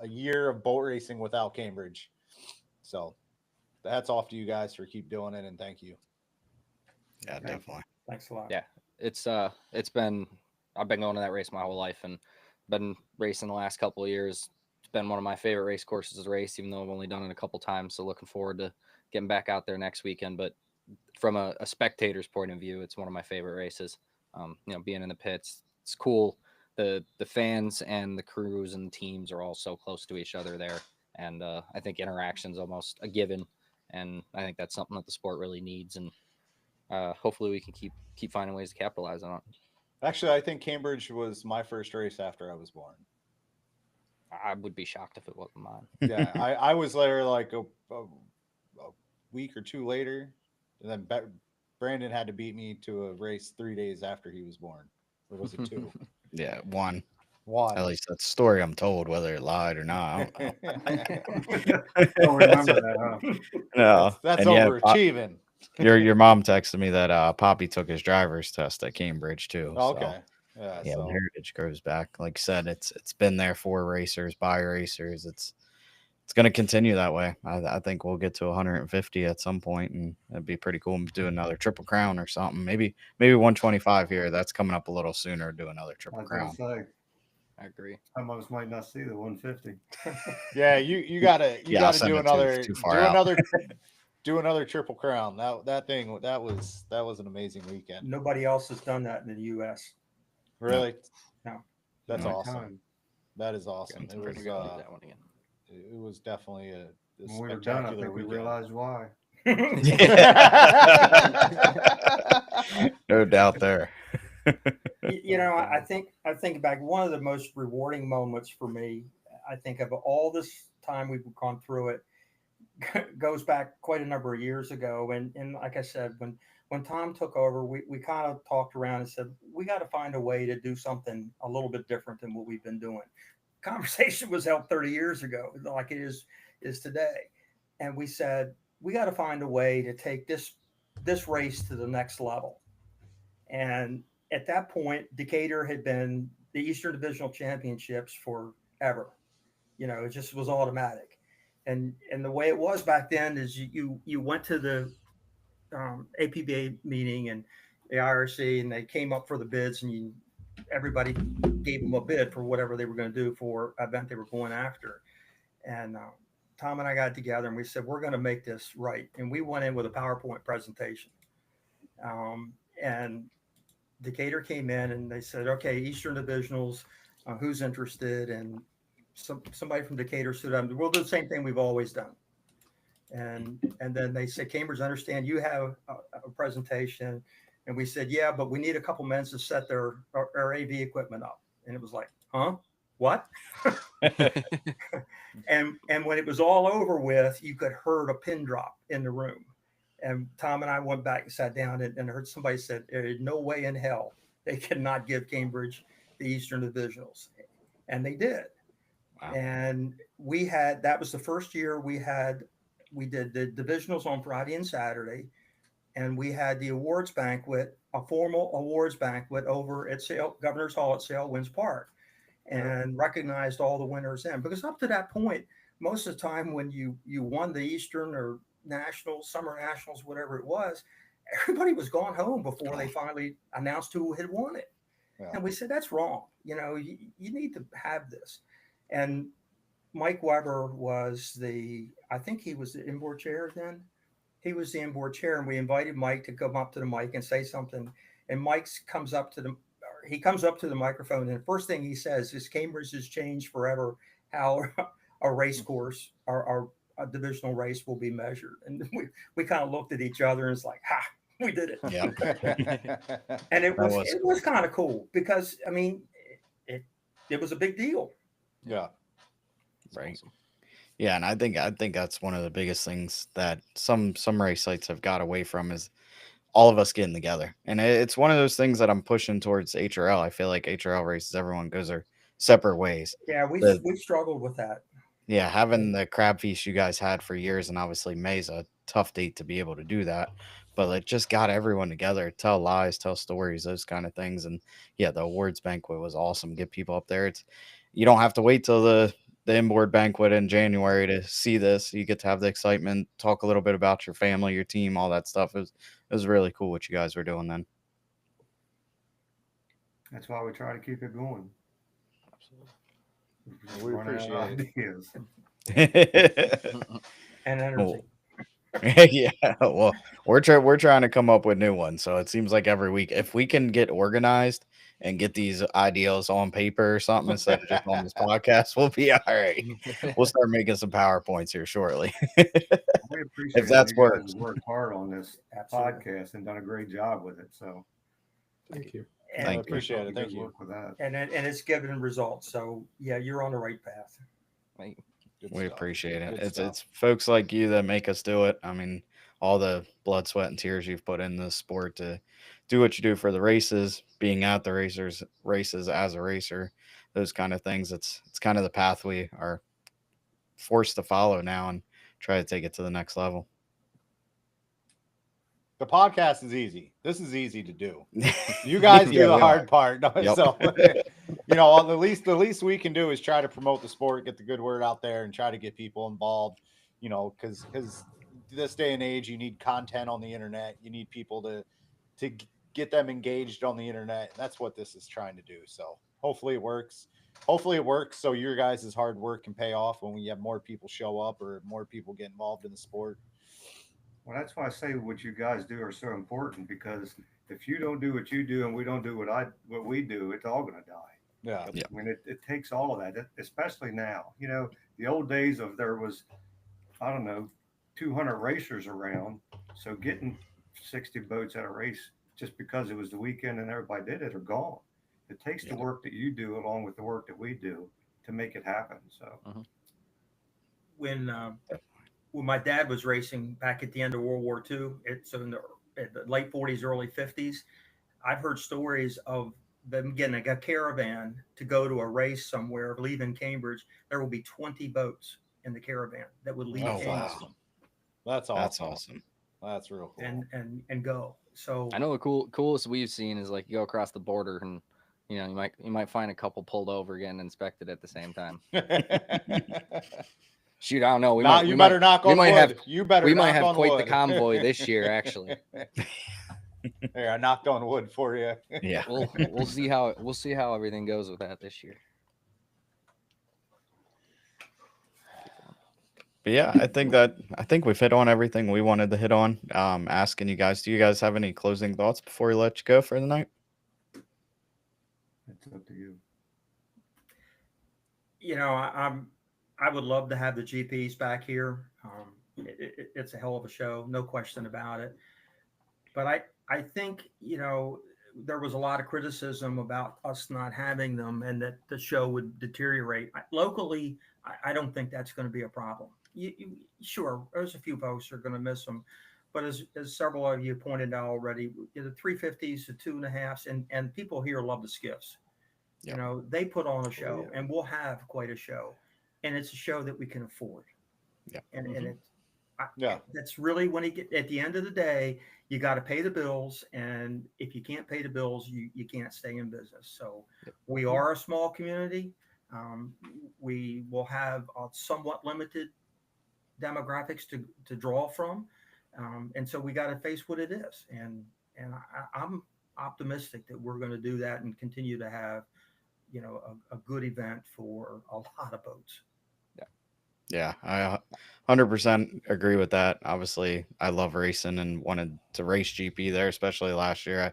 year of boat racing without Cambridge. So hats off to you guys for keep doing it, and thank you. Yeah, definitely. thanks a lot. Yeah. It's been I've been going to that race my whole life and been racing the last couple of years. It's been one of my favorite race courses to race, even though I've only done it a couple times. So looking forward to getting back out there next weekend. But from a spectator's point of view, it's one of my favorite races. Being in the pits, it's cool. The fans and the crews and teams are all so close to each other there. And I think interaction's almost a given. And I think that's something that the sport really needs. And hopefully we can keep finding ways to capitalize on it. Actually, I think Cambridge was my first race after I was born. I would be shocked if it wasn't mine. Yeah, I was there like a week or two later, and then Brandon had to beat me to a race 3 days after he was born. Or was it 2? Yeah, one. One. At least that's the story I'm told, whether it lied or not. I Don't remember that, huh? No. That's And yeah, overachieving. your mom texted me that Poppy took his driver's test at Cambridge too. So Okay. Yeah. yeah, the So heritage goes back. Like I said, it's been there for racers, by racers. It's going to continue that way. I think we'll get to 150 at some point, and it'd be pretty cool to do another Triple Crown or something. Maybe 125 here. That's coming up a little sooner. Do another I Triple was gonna Crown. say I agree. some of us might not see the 150. yeah, you gotta Yeah, I'll do send it another too far out. do another Triple Crown. That was an amazing weekend. Nobody else has done that in the U.S. Really? No. That's No. awesome. Time. That is awesome. It's It pretty was We gotta do that one again. it was definitely a When we were done, I spectacular think we weekend. realized why. No doubt there. I think back, one of the most rewarding moments for me, I think of all this time we've gone through it, goes back quite a number of years ago. And like I said, when Tom took over, we kind of talked around and said, we got to find a way to do something a little bit different than what we've been doing. Conversation was held 30 years ago, like it is today. And we said, we got to find a way to take this race to the next level. And at that point, Decatur had been the Eastern Divisional Championships forever. It just was automatic. And the way it was back then is you went to the APBA meeting and the IRC, and they came up for the bids, and everybody gave them a bid for whatever they were going to do for an event they were going after. And Tom and I got together and we said, we're going to make this right. And we went in with a PowerPoint presentation. And Decatur came in and they said, okay, Eastern Divisionals, who's interested? And somebody from Decatur stood up. We'll do the same thing we've always done. And then they said, Cambridge, understand you have a presentation. And we said, yeah, but we need a couple minutes to set our AV equipment up. And it was like, huh? What? and when it was all over with, you could heard a pin drop in the room. And Tom and I went back and sat down and heard somebody said, there's no way in hell they cannot give Cambridge the Eastern Divisionals. And they did. Wow. And that was the first year we did the divisionals on Friday and Saturday. And we had the awards banquet, a formal awards banquet over at Governor's Hall at Sail Winds Park, and recognized all the winners then. Because up to that point, most of the time when you won the Eastern or Nationals, Summer Nationals, whatever it was, everybody was gone home before they finally announced who had won it. Yeah. And we said, that's wrong. You need to have this. And Mike Weber was I think he was the inboard chair then. He was the inboard chair, and we invited Mike to come up to the mic and say something. And Mike comes up to the microphone, and the first thing he says is, Cambridge has changed forever how a race course, our divisional race will be measured. And we kind of looked at each other and it's like, ha, we did it. Yeah. And it was kind of cool because, I mean, it was a big deal. Yeah. Right. Awesome. Yeah, and I think that's one of the biggest things that some race sites have got away from is all of us getting together. And it's one of those things that I'm pushing towards HRL. I feel like HRL races, everyone goes their separate ways. Yeah, we struggled with that. Yeah, having the crab feast you guys had for years, and obviously May's a tough date to be able to do that. But it just got everyone together, tell lies, tell stories, those kind of things. And yeah, the awards banquet was awesome. Get people up there. You don't have to wait till the inboard banquet in January to see this. You get to have the excitement, talk a little bit about your family, your team, all that stuff. It was really cool what you guys were doing then. That's why we try to keep it going. Absolutely. We appreciate it. And energy. Yeah, well, we're trying to come up with new ones. So it seems like every week, if we can get organized and get these ideas on paper or something instead of just on this podcast, we'll be all right. We'll start making some PowerPoints here shortly. We appreciate if that's you guys worked hard on this podcast and done a great job with it. So thank you. And I appreciate it. Thank you. With that. And it's given results. So yeah, you're on the right path. We appreciate it. It's folks like you that make us do it. I mean, all the blood, sweat, and tears you've put in this sport to do what you do for the races, being at the races as a racer, those kind of things. It's kind of the path we are forced to follow now and try to take it to the next level. The podcast is easy. This is easy to do. You guys do Yeah, the we hard are. part. Yep. So, you know, the least we can do is try to promote the sport, get the good word out there, and try to get people involved. You know, because this day and age, you need content on the internet. You need people to get them engaged on the internet. That's what this is trying to do. So hopefully it works. Hopefully it works so your guys' hard work can pay off when we have more people show up or more people get involved in the sport. Well, that's why I say what you guys do are so important, because if you don't do what you do and we don't do what we do, it's all going to die. Yeah. Yeah. I mean, it takes all of that, especially now. You know, the old days of there was, I don't know, 200 racers around. So getting 60 boats at a race just because it was the weekend and everybody did it are gone. It takes the work that you do along with the work that we do to make it happen. So When my dad was racing back at the end of World War II, so in the late 40s, early 50s, I've heard stories of them getting a caravan to go to a race somewhere, leaving Cambridge. There will be 20 boats in the caravan that would leave Oh, Cambridge wow. That's awesome. That's awesome. That's real cool. and go. So I know the coolest we've seen is like you go across the border and you know you might find a couple pulled over getting inspected at the same time. Shoot, I don't know. We better knock on wood. We might have quite the convoy this year, actually. There, I knocked on wood for you. Yeah. We'll see how everything goes with that this year. But yeah, I think we've hit on everything we wanted to hit on. Asking you guys, do you guys have any closing thoughts before we let you go for the night? it's up to you. you know, I would love to have the GPs back here. It's a hell of a show, no question about it. But I think, you know, there was a lot of criticism about us not having them and that the show would deteriorate. Locally, I don't think that's going to be a problem. Sure, there's a few folks who are going to miss them. But as several of you pointed out already, the 350s, the 2.5s, and people here love the skiffs. Yep. You know, they put on a show, and we'll have quite a show. And it's a show that we can afford. Yeah. And it's, Yeah. that's really when at the end of the day, you got to pay the bills. And if you can't pay the bills, you can't stay in business. So we are a small community. We will have a somewhat limited demographics to draw from. And so we got to face what it is. And I'm optimistic that we're going to do that and continue to have, you know, a good event for a lot of boats. Yeah, I 100% agree with that. Obviously, I love racing and wanted to race GP there, especially last year.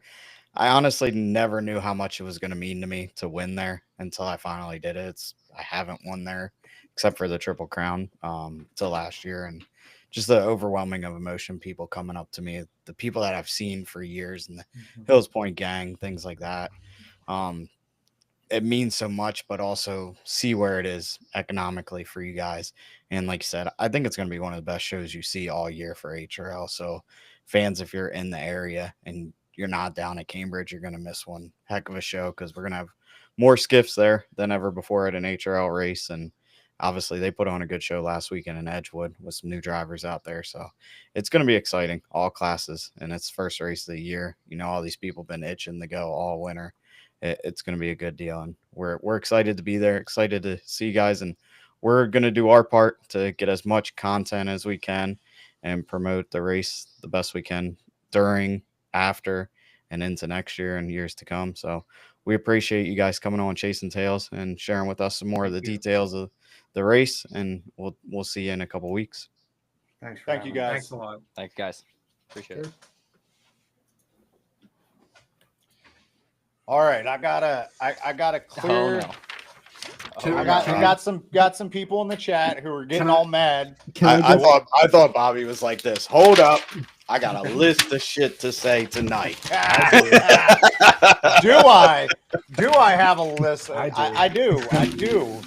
I honestly never knew how much it was going to mean to me to win there until I finally did it. I haven't won there except for the Triple Crown till last year, and just the overwhelming of emotion, people coming up to me, the people that I've seen for years, and the Hills Point gang, things like that. It means so much, but also see where it is economically for you guys. And like you said, I think it's going to be one of the best shows you see all year for HRL. So fans, if you're in the area and you're not down at Cambridge, you're going to miss one heck of a show, because we're going to have more skiffs there than ever before at an HRL race. And obviously they put on a good show last weekend in Edgewood with some new drivers out there. So it's going to be exciting, all classes, and it's first race of the year. You know, all these people been itching to go all winter. It's going to be a good deal, and we're excited to be there, excited to see you guys, and we're going to do our part to get as much content as we can and promote the race the best we can during, after, and into next year and years to come. So we appreciate you guys coming on Chasing Tails and sharing with us some more of the details of the race, and we'll see you in a couple weeks. Thanks. Thank you, guys. Thanks a lot. Thanks, guys. Appreciate it. All right, I gotta clear. Oh, no. I got some people in the chat who are getting all mad. I thought Bobby was like this. Hold up, I got a list of shit to say tonight. Do I have a list? I do. I do.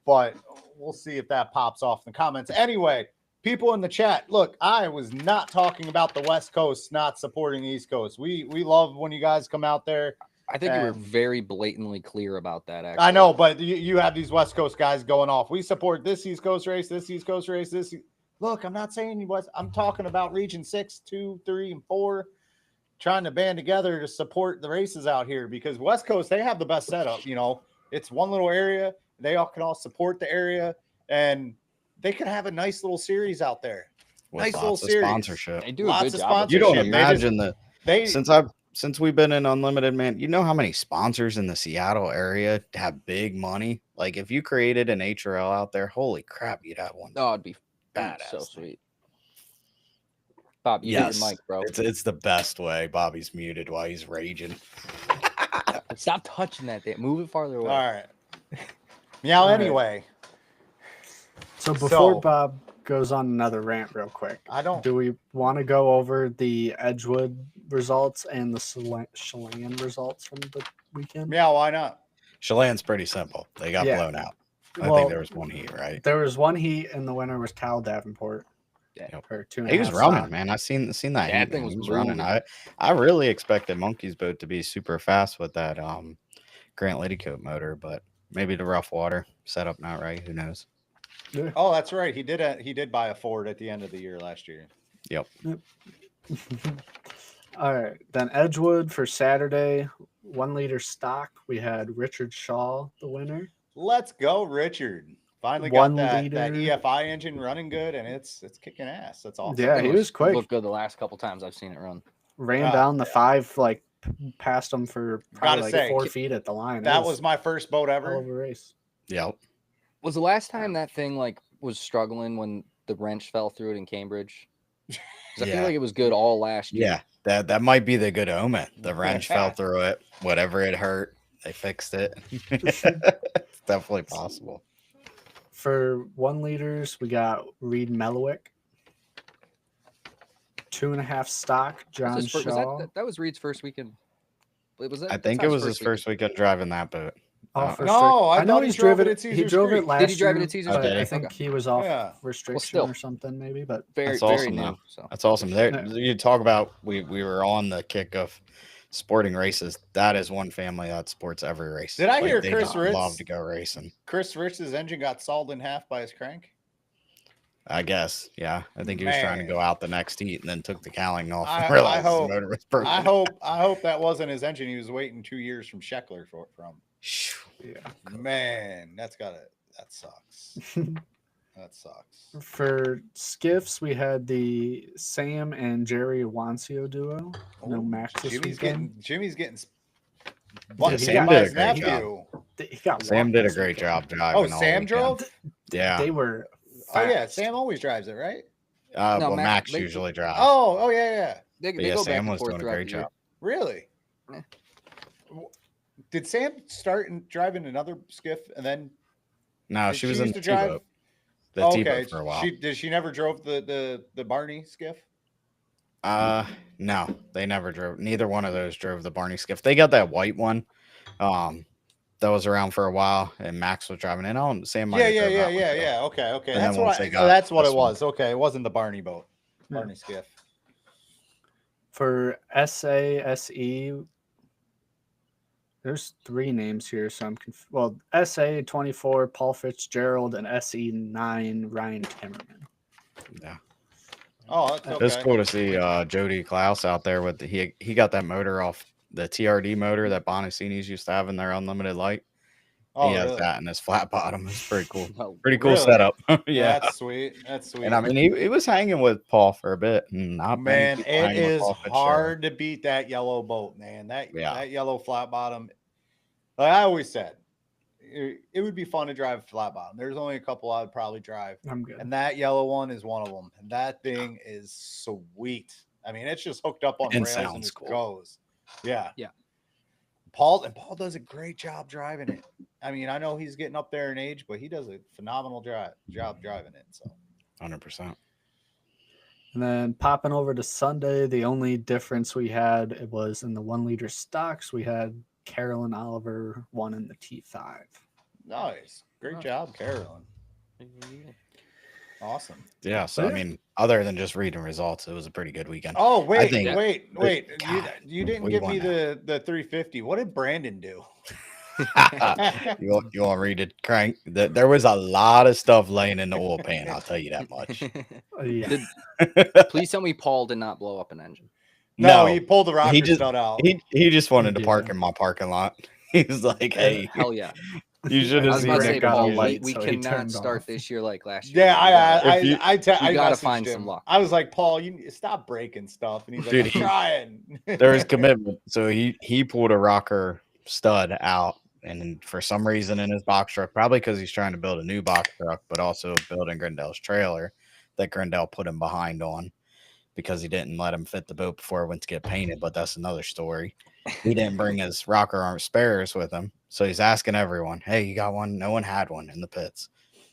But we'll see if that pops off in the comments. Anyway, people in the chat, look, I was not talking about the West Coast not supporting the East Coast. We love when you guys come out there. I think you were very blatantly clear about that. Actually, I know, but you have these West Coast guys going off. We support this East Coast race, this East Coast race, this. Look, I'm not saying you West. I'm talking about Region 6, 2, 3, and 4, trying to band together to support the races out here because West Coast, they have the best setup. You know, it's one little area. They all can all support the area, and they can have a nice little series out there. With Nice little lots of series. sponsorship. they do Lots a good of job. sponsorship. You don't They just- imagine that They since we've been in Unlimited, man, you know how many sponsors in the Seattle area have big money? Like if you created an HRL out there, holy crap, you'd have one. Oh, it'd be Badass so thing. sweet. Bob, you hit Yes, your mic, bro. it's the best way. Bobby's muted while he's raging. Stop touching that thing. Move it farther away. all right. Now, All right. anyway, So before So- Bob goes on another rant real quick, I don't. do we want to go over the Edgewood results and the Chelan results from the weekend? Yeah, why not? Chelan's pretty simple. They got Yeah. blown out. I Well, think there was one heat, right? There was one heat, and the winner was Cal Davenport. Yeah. For 2.5 He was running, stock. man. I seen that That heat, thing man. was He was running. moving. I really expected Monkey's boat to be super fast with that Grant Ladycoat motor, but maybe the rough water setup not right. Who knows? Oh, that's right. He did buy a Ford at the end of the year last year. All right, then Edgewood for Saturday, 1 liter stock. We had Richard Shaw, the winner. Let's go, Richard. Finally One got that liter. EFI engine running good, and it's kicking ass. That's awesome. Yeah, It he was quick. Looked good the last couple times I've seen it run. Ran Ah, down the 5, like past him for probably Gotta like say, 4 feet at the line. That was my first boat a hell ever. of a race. Yep. Was the last time that thing like was struggling when the wrench fell through it in Cambridge? 'Cause I Yeah. feel like it was good all last year. Yeah, that might be the good omen. The wrench fell through it. Whatever it hurt, they fixed it. It's definitely possible. For 1 liters, we got Reed Mellowick. 2.5 stock, John Was Shaw. that was Reed's first weekend? Was that? I that's think not it was his weekend. first weekend driving that boat. Oh, Uh, for No, sure. I know thought he he's drove driven it at He Caesar's drove Creek. it last Did he drive it year, at Caesar's but Creek? I Okay. think he was off Yeah. restriction still. or something, maybe. But Very, That's very awesome, new. though. So That's awesome. There, Yeah. you talk about we were on the kick of sporting races. That is one family that supports every race. Did I hear they Chris just Ritz- love to go racing? Chris Rich's engine got sawed in half by his crank. I guess. Yeah, I think he was trying to Man. go out the next heat and then took the cowling off and I realized hope- his motor was broken. I hope that wasn't his engine. He was waiting 2 years from Scheckler from. yeah. Man, that sucks. That sucks. For skiffs, we had the Sam and Jerry Awancio duo. No Oh, Max this weekend. Jimmy's getting Yeah, Sam by did a his great nephew. He got Sam walked did a this great weekend. job driving. Oh, all Sam weekend. drove? Yeah. They were Oh yeah, fast. Sam always drives it, right? No, Well, Max they- usually drives. Oh yeah. they but yeah, go Sam back and was forth doing a throughout great the year. job. Really? Yeah. Did Sam start driving another skiff and then No, did she was she in used the to drive- T-boat. The T-boat for a while. She never drove the Barney skiff? No, they never drove. Neither one of those drove the Barney skiff. They got that white one, that was around for a while, and Max was driving it on. Sam might have drove that one, too. Yeah. Okay. And That's then what once they got that's what this it one. was. Okay, it wasn't the Barney boat. Yeah. Barney skiff. For SASE, there's 3 names here, so I'm well, SA24 Paul Fitzgerald and SE9 Ryan Timmerman. Yeah, Oh, that's it was okay. cool to see Jody Klaus out there with he got that motor off the TRD motor that Bonaccini's used to have in their unlimited light. Oh, He has really? that in his flat bottom. It's pretty cool. Oh, Pretty cool Really? setup. Yeah. That's sweet. That's sweet. And I mean, he was hanging with Paul for a bit. And not many Man, people it hang with is Paul Fitzgerald. hard to beat that yellow boat, man. That Yeah. yellow flat bottom. Like I always said, it would be fun to drive a flat bottom. There's only a couple I would probably drive, I'm good. and that yellow one is one of them. And that thing is sweet. I mean, it's just hooked up on And rails and sounds it cool. goes. Yeah. Yeah. Paul does a great job driving it. I mean, I know he's getting up there in age, but he does a phenomenal job driving it. So 100%. And then popping over to Sunday, the only difference we had it was in the 1 liter stocks. We had Carolyn Oliver won in the T5. nice. Great job, Carolyn. Awesome. Yeah. So, I mean, other than just reading results, it was a pretty good weekend. Oh, wait, think- wait. God, you didn't what do you give me want the 350. What did Brandon do? you want to read it, Crank? There was a lot of stuff laying in the oil pan. I'll tell you that much. Yeah. Please tell me Paul did not blow up an engine. No, he pulled the rocker just- stud out. He just wanted to Yeah. park in my parking lot. He was like, "Hey, Hell yeah. you should I have was seen about to Rick say, got a Paul, on light, we so he cannot turned start off. this year like last year. Yeah, If you- I gotta messaged find him. some luck. I was like, Paul, you stop breaking stuff, and he's like, Dude, I'm he- trying. there was commitment." So he pulled a rocker stud out, and for some reason in his box truck, probably because he's trying to build a new box truck, but also building Grindell's trailer that Grindell put him behind on because he didn't let him fit the boat before it went to get painted. But that's another story. He didn't bring his rocker arm spares with him, so he's asking everyone, "Hey, you got one?" No one had one in the pits.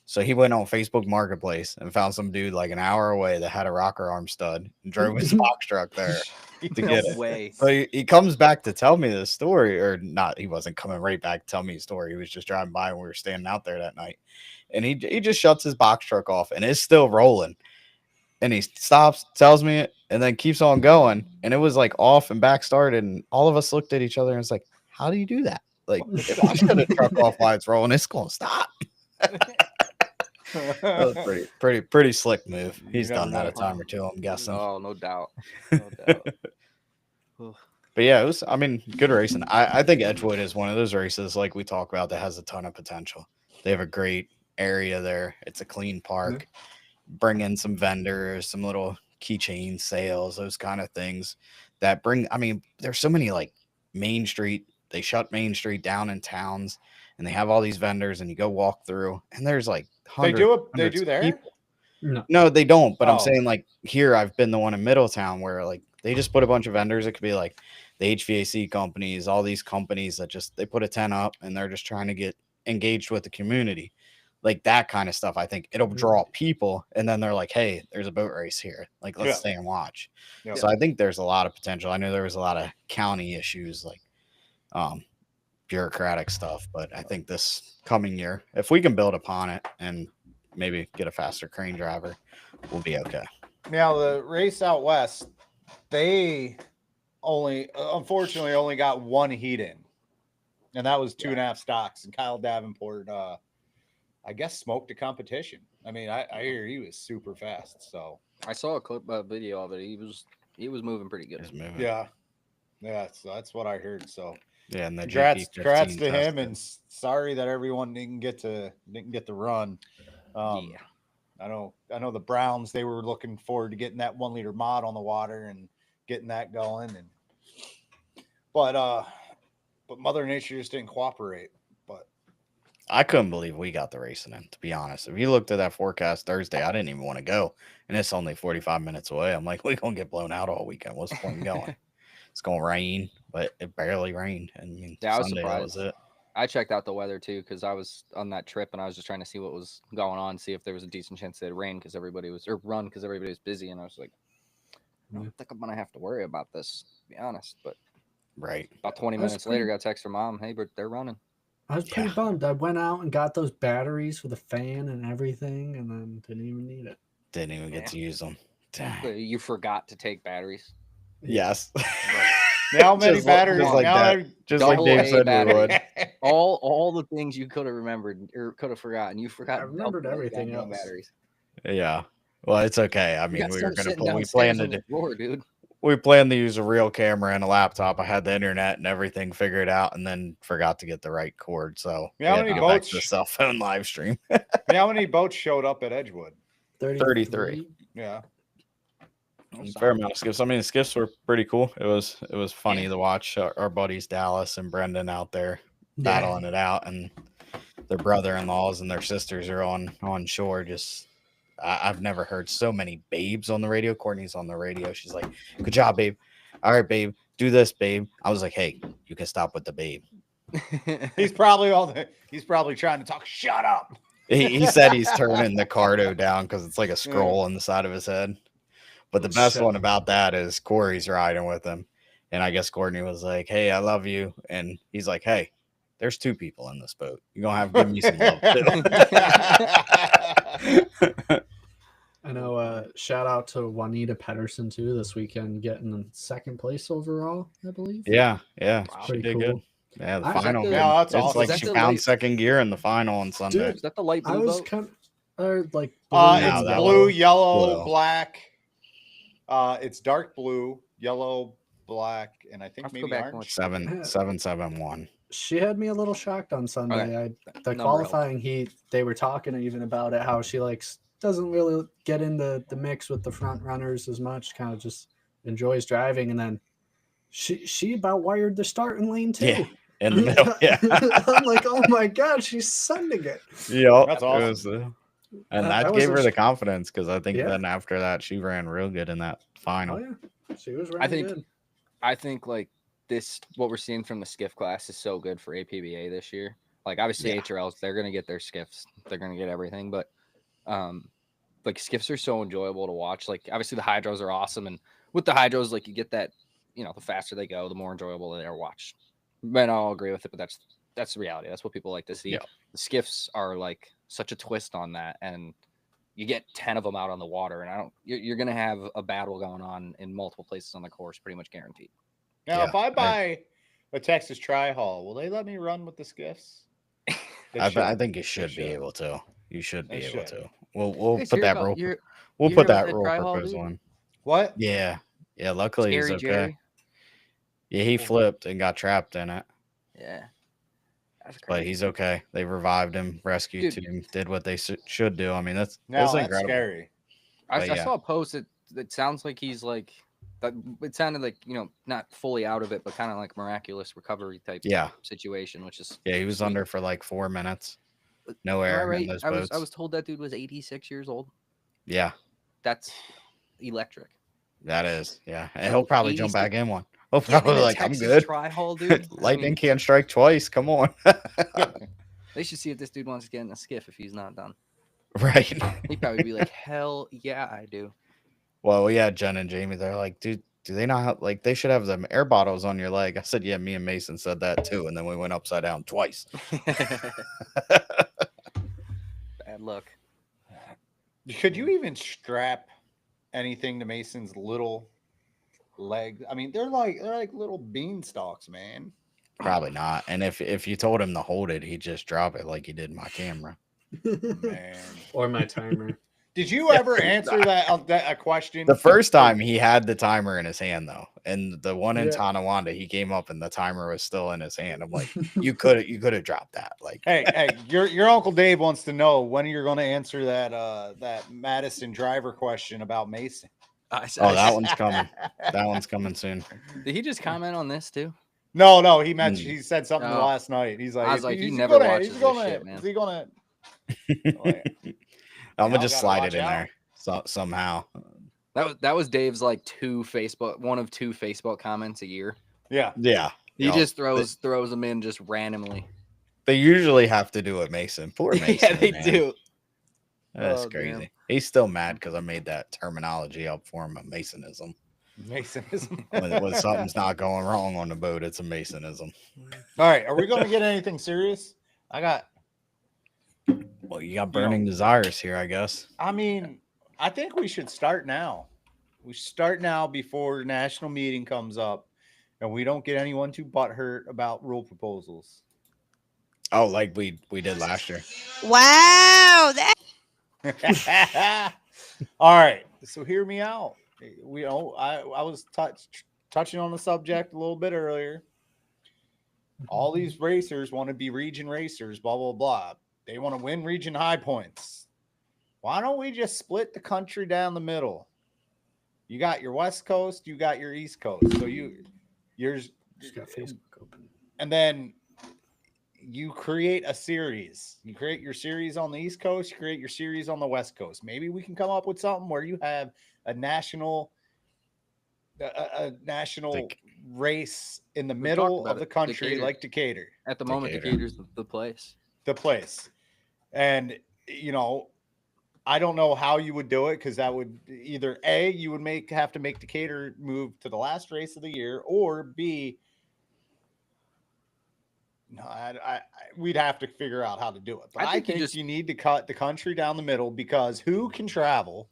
So he went on Facebook Marketplace and found some dude like an hour away that had a rocker arm stud and drove his box truck there to No get it. way. So he comes back to tell me this story, or not. He wasn't coming right back to tell me a story. He was just driving by when we were standing out there that night, and he just shuts his box truck off and it's still rolling. And he stops, tells me it, and then keeps on going. And it was like off and back started, and all of us looked at each other and was like, "How do you do that? Like, if I shut a truck off while it's rolling, it's gonna stop." That was pretty slick move. He's never done that know. a time or two, I'm guessing. Oh, no doubt. No doubt. But yeah, it was, I mean, good racing. I think Edgewood is one of those races like we talk about that has a ton of potential. They have a great area there. It's a clean park. Bring in some vendors, some little keychain sales, those kind of things that bring, I mean, there's so many like Main Street. They shut Main Street down in towns and they have all these vendors and you go walk through and there's like They hundreds do of there? people. No. No, they don't. But I'm Oh. saying like here, I've been the one in Middletown where like they just put a bunch of vendors. It could be like the HVAC companies, all these companies that just they put a tent up and they're just trying to get engaged with the community. Like that kind of stuff. I think it'll draw people, and then they're like, "Hey, there's a boat race here. Like, let's Yeah. stay and watch." Yep. So I think there's a lot of potential. I know there was a lot of county issues, like bureaucratic stuff, but I think this coming year, if we can build upon it and maybe get a faster crane driver, we'll be okay. Now the race out west, they unfortunately only got one heat in, and that was 2.5 stocks. And Kyle Davenport, I guess, smoked the competition. I mean, I hear he was super fast. So I saw a clip, video of it. He was moving pretty good. Just moving. yeah, so that's what I heard. So Yeah, and the congrats GP15 to him, tested. and sorry that everyone didn't get to run. Yeah. I know the Browns, they were looking forward to getting that 1 liter mod on the water and getting that going, and but Mother Nature just didn't cooperate. But I couldn't believe we got the racing in, to be honest. If you looked at that forecast Thursday, I didn't even want to go. And it's only 45 minutes away. I'm like, we're going to get blown out all weekend. What's the point in going? It's going to rain, but it barely rained. I mean, Yeah, I was Sunday, that was surprised. it. I checked out the weather too because I was on that trip and I was just trying to see what was going on, see if there was a decent chance it'd rain because everybody was busy. And I was like, I don't think I'm gonna have to worry about this, to be honest. But Right. about 20 I was minutes later, got a text from mom, hey, but they're running. I was pretty Yeah. bummed. I went out and got those batteries for the fan and everything, and then didn't even need it. Didn't even get Yeah. to use them. Dang. But you forgot to take batteries. Yes. how many Just like- batteries? just like now that. Just like Double Dave A said we batteries. would. All the things you could have remembered or could have forgotten, you forgot. I remembered double A everything goddamn else. Batteries. Yeah. Well, it's okay. I You mean, got we some were going to sitting put, we downstairs planned on to the floor, dude. we planned to use a real camera and a laptop. I had the internet and everything figured out, and then forgot to get the right cord. So Yeah, how we had many to get back boats- to the cell phone live stream. How many boats showed up at Edgewood? 33. Yeah. Fair amount of skiffs. I mean, the skiffs were pretty cool. It was funny Yeah. to watch our buddies Dallas and Brendan out there battling it out, and their brother-in-laws and their sisters are on shore. Just I've never heard so many babes on the radio. Courtney's on the radio. She's like, "Good job, babe. All right, babe. Do this, babe." I was like, "Hey, you can stop with the babe." He's probably trying to talk. Shut up. He said he's turning the cardo down because it's like a scroll on the side of his head. But the best Shut one up. about that is Corey's riding with him. And I guess Courtney was like, "Hey, I love you." And he's like, "Hey, there's 2 people in this boat. You're going to have to give me some love too." I know. Shout out to Juanita Pedersen too this weekend, getting second place overall, I believe. Yeah, Wow. she Pretty did cool. good. Yeah, the I- Is that final. the- dude. Yeah, that's It's awesome. like Is she that the found light- second gear in the final on Sunday. Is that the light I blue was boat? kind of like Uh, blue No, it's and that blue, was yellow, blue. black. It's dark blue, yellow, black, and I I'll think have to go maybe back and orange. look. 7-7-1. She had me a little shocked on Sunday. The Number qualifying heat, they were talking even about it, how she doesn't really get into the mix with the front runners as much, kind of just enjoys driving, and then she about wired the starting lane too. Yeah, in the middle. Yeah, I'm like, oh my god, she's sending it. yep. That's It was, awesome. and That that was gave a her the sh- confidence because I think Yeah. then after that she ran real good in that final. Oh yeah, she was running I think good. I think like this, what we're seeing from the skiff class is so good for APBA this year. Like obviously Yeah. HRLs, they're gonna get their skiffs, they're gonna get everything, but like skiffs are so enjoyable to watch. Like obviously the hydros are awesome, and with the hydros, like you get that, the faster they go, the more enjoyable they are watched. But I'll agree with it, but that's the reality. That's what people like to see. Yeah. The skiffs are like such a twist on that, and you get 10 of them out on the water, and you're gonna have a battle going on in multiple places on the course, pretty much guaranteed. Now, Yeah, if I buy a Texas Tri-Haul, will they let me run with the skiffs? They I should. think you should be should. able to. You should be They able should. to. We'll Hey, so put you're that about- rule. you're- We'll you put here with that that rule Tri-Haul, proposal dude? in. What? Yeah. Luckily he's Scary okay. Jerry. Yeah, he flipped and got trapped in it, Yeah. That's but crazy. he's okay. They revived him, rescued Dude. him, did what they should do. I mean, that's No, that's incredible. scary. I but yeah. saw a post that sounds like he's like that. It sounded like not fully out of it, but kind of like miraculous recovery type Yeah, situation, which is yeah, he was sweet. under for like 4 minutes. No Am I air in right? those I boats. was told that dude was 86 years old. Yeah, That's electric. that is. Yeah, and So he'll probably jump 86 back in one. He'll Yeah, probably in a like, I'm Texas good. Tri-Haul, dude. I Lightning mean, can't strike twice. Come on. they should see if this dude wants to get in a skiff if he's not done. Right. He'd probably be like, "Hell yeah, I do." Well, yeah, Jen and Jamie, they're like, dude, do they not have, like, they should have them air bottles on your leg? I said, yeah, me and Mason said that too. And then we went upside down twice. Bad luck. Could you even strap anything to Mason's little leg? I mean, they're like little beanstalks, man. Probably not. And if you told him to hold it, he'd just drop it like he did my camera. Man. Or my timer. Did you ever answer that question? The first time he had the timer in his hand though, and the one in Yeah. Tonawanda, he came up and the timer was still in his hand. I'm like, you could have dropped that. Like, Hey, your Uncle Dave wants to know when you're going to answer that Madison driver question about Mason. oh, that one's coming. That one's coming soon. Did he just comment on this too? No, he mentioned he said something No. last night. He's like, I was like, is he he never gonna- watches is he this gonna- shit, man. Is he gonna? I'm Y'all gonna just gotta slide watch it in out. there somehow. That was Dave's like one of two Facebook comments a year. Yeah. Yeah. He Yup. just throws them in just randomly. They usually have to do it, Mason. Poor Mason. yeah, they man. do. That's Oh, crazy. damn. He's still mad because I made that terminology up for him, a Masonism. Masonism. When something's not going wrong on the boat, it's a Masonism. All right, are we going to get anything serious? Well, you got burning desires here, I guess. I mean, I think we should start now. We start now before national meeting comes up, and we don't get anyone too butthurt about rule proposals. Oh, like we did last year. Wow, that All right, so hear me out. I was touching on the subject a little bit earlier. All these racers want to be region racers, blah blah blah. They want to win region high points. Why don't we just split the country down the middle? You got your West Coast, you got your East Coast. So yours, Just got Facebook open. and then you create a series. You create your series on the East Coast, you create your series on the West Coast. Maybe we can come up with something where you have a national Like- race in the We middle talked about of the it. country, Decatur. like Decatur, At the moment, Decatur. Decatur's the place. the place. And I don't know how you would do it, because that would either A, you would have to make Decatur move to the last race of the year, or B, no, we'd have to figure out how to do it. But I I think think you just- you need to cut the country down the middle, because who can travel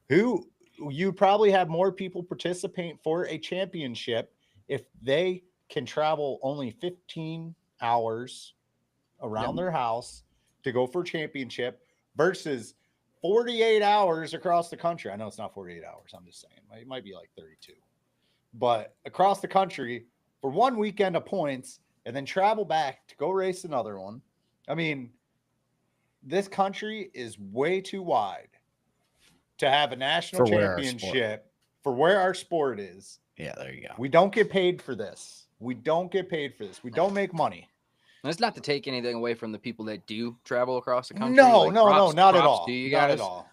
who you probably have more people participate for a championship if they can travel only 15 hours around their house to go for a championship versus 48 hours across the country. I know it's not 48 hours. I'm just saying it might be like 32, but across the country for one weekend of points and then travel back to go race another one. I mean, this country is way too wide to have a national For where our sport- championship for where our sport is. Yeah, there you go. We don't get paid for this. We don't get paid for this. We don't make money. And it's not to take anything away from the people that do travel across the country. No, like, no, props, not at props all. to you Not guys. at all.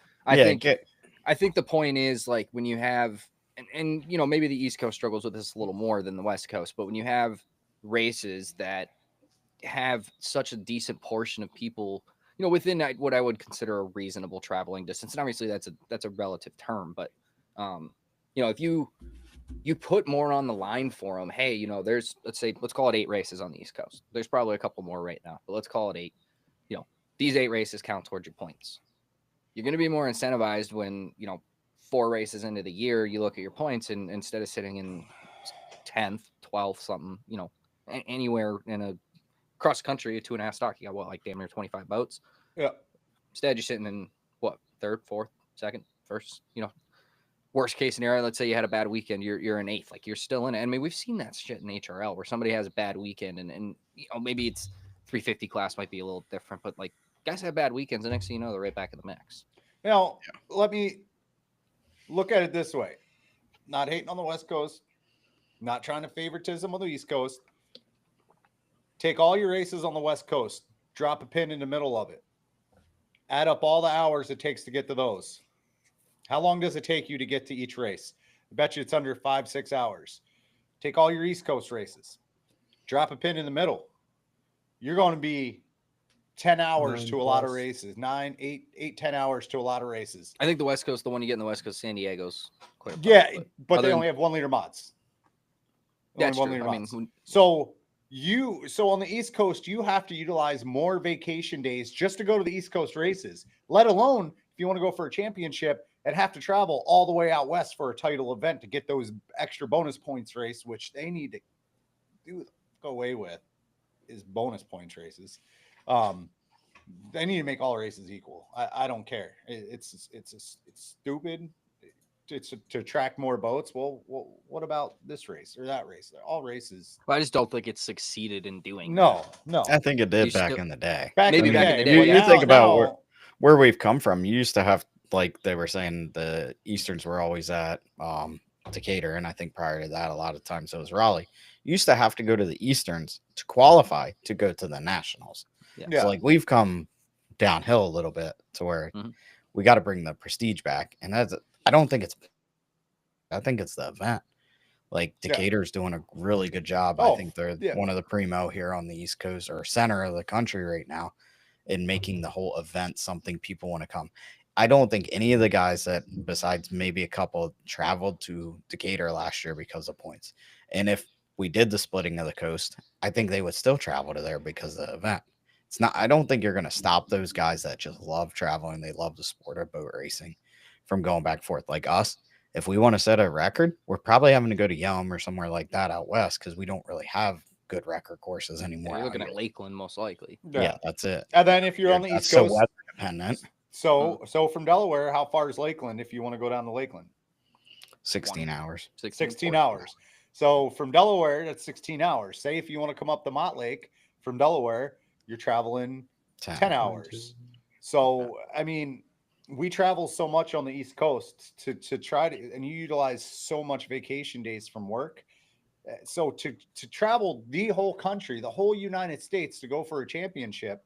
I think the point is like when you have, and you know, maybe the East Coast struggles with this a little more than the West Coast, but when you have races that have such a decent portion of people, you know, within what I would consider a reasonable traveling distance, and obviously that's a relative term, but you know, if you put more on the line for them, hey, you know, let's call it 8 races on the East Coast. There's probably a couple more right now, but let's call it 8. You know, these 8 races count towards your points. You're going to be more incentivized when, you know, 4 races into the year, you look at your points and instead of sitting in 10th, 12th, something, you know, anywhere in a cross country, a 2.5 stock, you got what, like damn near 25 boats. Yeah. Instead, you're sitting in what, 3rd, 4th, 2nd, 1st, you know, worst case scenario, let's say you had a bad weekend, you're in 8th, like you're still in it. I mean, we've seen that shit in HRL where somebody has a bad weekend and you know, maybe it's 350 class might be a little different, but like guys have bad weekends. The next thing you know, they're right back in the mix. Now, let me look at it this way. Not hating on the West Coast, not trying to favoritism on the East Coast. Take all your races on the West Coast, drop a pin in the middle of it. Add up all the hours it takes to get to those. How long does it take you to get to each race? I bet you it's under 5-6 hours. Take all your East Coast races, drop a pin in the middle. You're going to be 10 hours 9 to a lot of plus. races, 9, 8, 10 hours to a lot of races. I think the West Coast, the one you get in the West Coast, San Diego's quite a Yeah, problem, but they other only have 1 liter mods. that's Only 1 true. liter I mean, mods. So on the East Coast, you have to utilize more vacation days just to go to the East Coast races, let alone if you want to go for a championship and have to travel all the way out west for a title event to get those extra bonus points race, which they need to go away with is bonus points races. They need to make all races equal. I don't care. It's stupid. It's to attract more boats. Well, what about this race or that race? They're all races. I just don't think it's succeeded in doing No. I think it did You back still- in the day. Maybe I back mean, in the day, You, but you now- think about where we've come from. You used to have, like they were saying, the Easterns were always at Decatur, and I think prior to that, a lot of times it was Raleigh. You used to have to go to the Easterns to qualify to go to the Nationals. Yeah. So like we've come downhill a little bit to where we got to bring the prestige back, and I don't think it's. I think it's the event. Like Decatur's doing a really good job. I think they're one of the primo here on the East Coast or center of the country right now in making the whole event something people want to come. I don't think any of the guys that, besides maybe a couple, traveled to Decatur last year because of points. And if we did the splitting of the coast, I think they would still travel to there because of the event. It's not. I don't think you're going to stop those guys that just love traveling. They love the sport of boat racing from going back and forth. Like us, if we want to set a record, we're probably having to go to Yelm or somewhere like that out west because we don't really have good record courses anymore. You're looking at Lakeland, most likely. Yeah, that's it. And then if you're on the East Coast, so weather dependent. So from Delaware, how far is Lakeland if you want to go down to Lakeland? 16 hours. 16 hours. So from Delaware, that's 16 hours. Say if you want to come up the Mott Lake from Delaware, you're traveling 10 hours. So, I mean, we travel so much on the East Coast to try to, and you utilize so much vacation days from work. So to travel the whole country, the whole United States to go for a championship,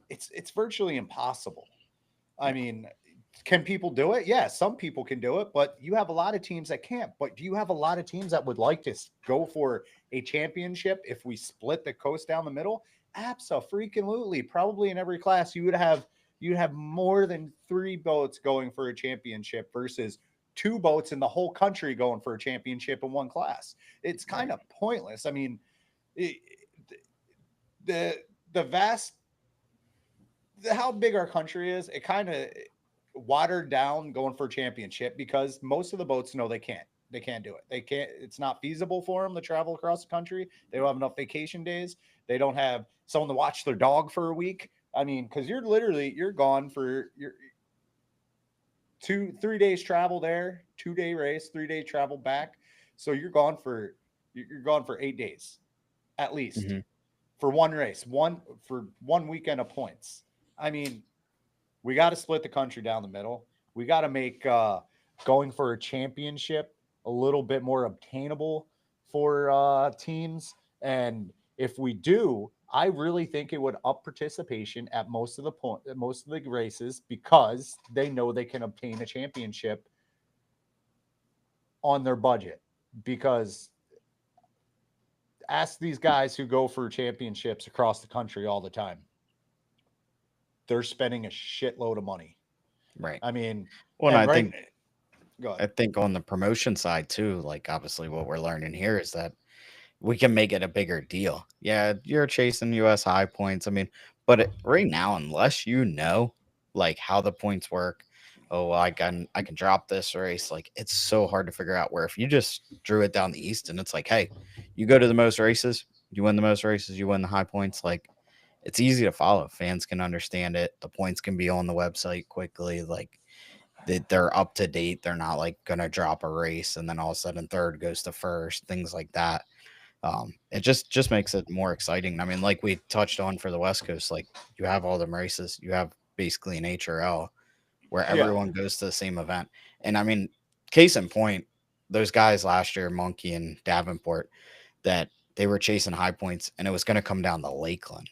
it's virtually impossible. I mean, can people do it? Yeah, some people can do it, but you have a lot of teams that can't. But do you have a lot of teams that would like to go for a championship if we split the coast down the middle? Abso-freaking-lutely. Probably in every class you'd have more than 3 boats going for a championship versus 2 boats in the whole country going for a championship in one class. It's kind of pointless. I mean, how big our country is, it kind of, watered down going for a championship because most of the boats know they can't do it. They can't, it's not feasible for them to travel across the country. They don't have enough vacation days. They don't have someone to watch their dog for a week. I mean, because you're gone for your 3 days travel there, 2-day race, 3-day travel back. So you're gone for 8 days at least for one race, for one weekend of points. I mean, we got to split the country down the middle. We got to make going for a championship a little bit more obtainable for teams. And if we do, I really think it would up participation at most of the races because they know they can obtain a championship on their budget. Because ask these guys who go for championships across the country all the time. They're spending a shitload of money. Right. I mean, well, I think go ahead. I think on the promotion side too, like obviously what we're learning here is that we can make it a bigger deal. Yeah, you're chasing US high points. I mean, but right now, unless you know like how the points work, oh, well, I can drop this race. Like it's so hard to figure out. Where if you just drew it down the east and it's like, hey, you go to the most races, you win the most races, you win the high points. Like it's easy to follow. Fans can understand it. The points can be on the website quickly. Like they're up to date. They're not like gonna drop a race and then all of a sudden third goes to first. Things like that. It just makes it more exciting. I mean, like we touched on for the West Coast, like you have all them races. You have basically an HRL where everyone goes to the same event. And I mean, case in point, those guys last year, Monkey and Davenport, that they were chasing high points and it was going to come down to Lakeland.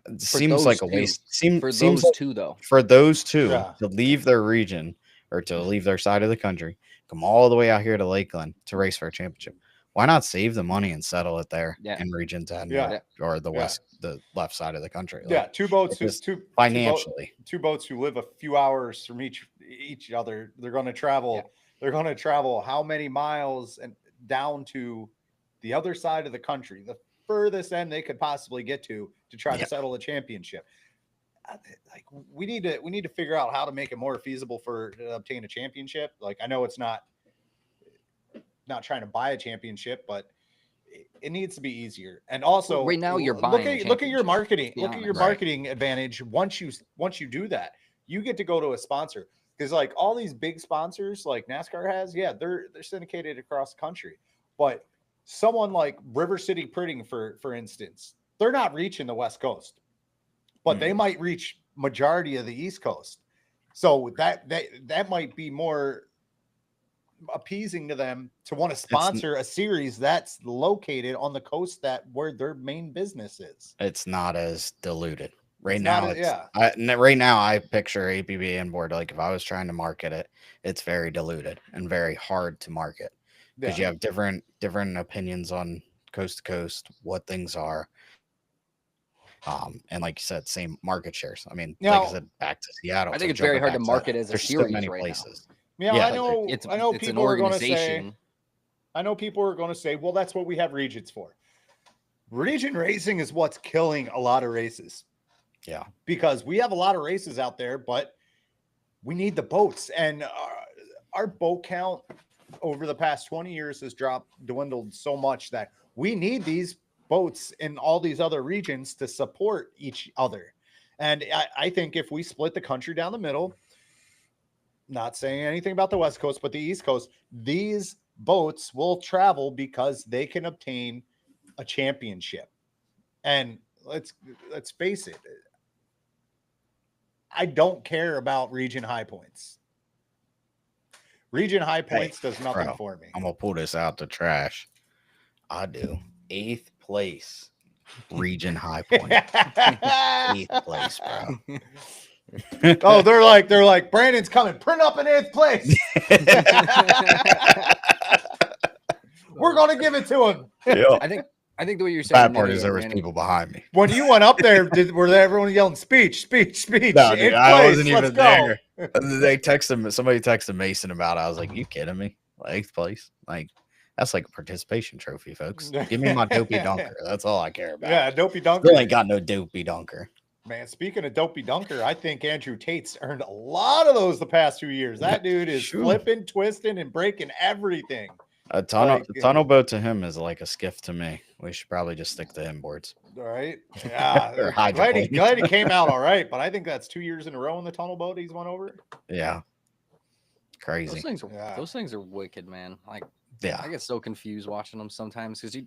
It seems like a waste. For seems those two, though. For those two to leave their region or to leave their side of the country, come all the way out here to Lakeland to race for a championship. Why not save the money and settle it there in Region 10 or the west, the left side of the country? Like, two boats, financially, two boats who live a few hours from each other. They're going to travel. Yeah. They're going to travel how many miles and down to the other side of the country, the furthest end they could possibly get to try to settle a championship. Like we need to figure out how to make it more feasible to obtain a championship. Like I know it's not trying to buy a championship, but it needs to be easier. And also right now you're buying look at your marketing. Look at your marketing advantage. Once you do that, you get to go to a sponsor. Because like all these big sponsors like NASCAR has, they're syndicated across the country. But someone like River City Printing, for instance, they're not reaching the West Coast, but they might reach majority of the East Coast. So that might be more appeasing to them to want to sponsor a series that's located on the coast where their main business is. It's not as diluted right now. Right now I picture APB inboard. Like if I was trying to market it, it's very diluted and very hard to market because you have different opinions on coast to coast, what things are. And like you said, same market shares. I mean, like I said, back to Seattle. I think it's very hard to market as a series so many right places. Now. Yeah, I know people are going to say, well, that's what we have regions for. Region racing is what's killing a lot of races. Yeah. Because we have a lot of races out there, but we need the boats. And our boat count over the past 20 years has dwindled so much that we need these boats in all these other regions to support each other. And I think if we split the country down the middle, not saying anything about the West Coast, but the East Coast, these boats will travel because they can obtain a championship. And let's face it, I don't care about region high points. Region high points does nothing for me. I'm gonna pull this out the trash. I do 8th place region high point. 8th place, bro. Oh, they're like Brandon's coming. Print up an 8th place. We're gonna give it to him. Yeah. I think the way you're saying. Bad part is there was people behind me. When you went up there, were everyone yelling speech? No, dude, I wasn't even there. Somebody texted Mason about it. I was like, you kidding me? 8th place? Like that's like a participation trophy, folks. Give me my dopey dunker. That's all I care about. Yeah, dopey dunker. Still ain't got no dopey dunker. Man, speaking of dopey dunker, I think Andrew Tate's earned a lot of those the past 2 years. That dude is Shoot. flipping, twisting, and breaking everything. A tunnel Like, tunnel boat to him is like a skiff to me. We should probably just stick to inboards. All right. Yeah. Or glad he hydroplane. came out all right, but I think that's 2 years in a row in the tunnel boat he's won over. Yeah. Crazy. Those things are wicked, man. Like, Yeah. I get so confused watching them sometimes because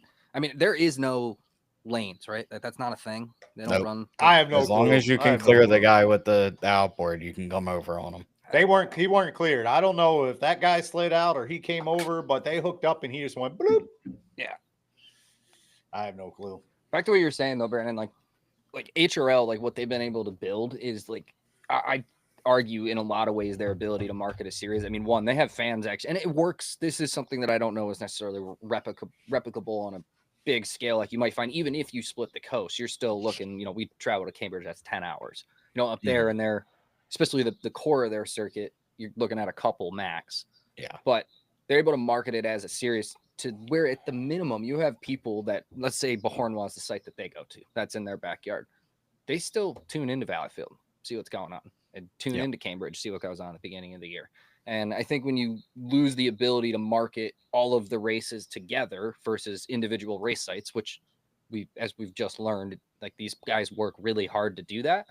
there is no lanes, right? That's not a thing. They don't Nope. run. I have no As long clue. as you I can have no clear the clue. guy with the outboard, you can come over on him. He weren't cleared. I don't know if that guy slid out or he came over, but they hooked up and he just went bloop. Yeah. I have no clue. Back to what you were saying though, Brandon, like HRL, like what they've been able to build is like I argue in a lot of ways their ability to market a series. I mean, one, they have fans actually, and it works. This is something that I don't know is necessarily replicable on a big scale. Like you might find, even if you split the coast, you're still looking, we travel to Cambridge, that's 10 hours, up there and there, especially the core of their circuit, you're looking at a couple max. Yeah. But they're able to market it as a series to where at the minimum you have people that, let's say Bahornwa is the site that they go to, that's in their backyard. They still tune into Valleyfield, see what's going on, and tune into Cambridge, see what goes on at the beginning of the year. And I think when you lose the ability to market all of the races together versus individual race sites, which as we've just learned, like these guys work really hard to do that.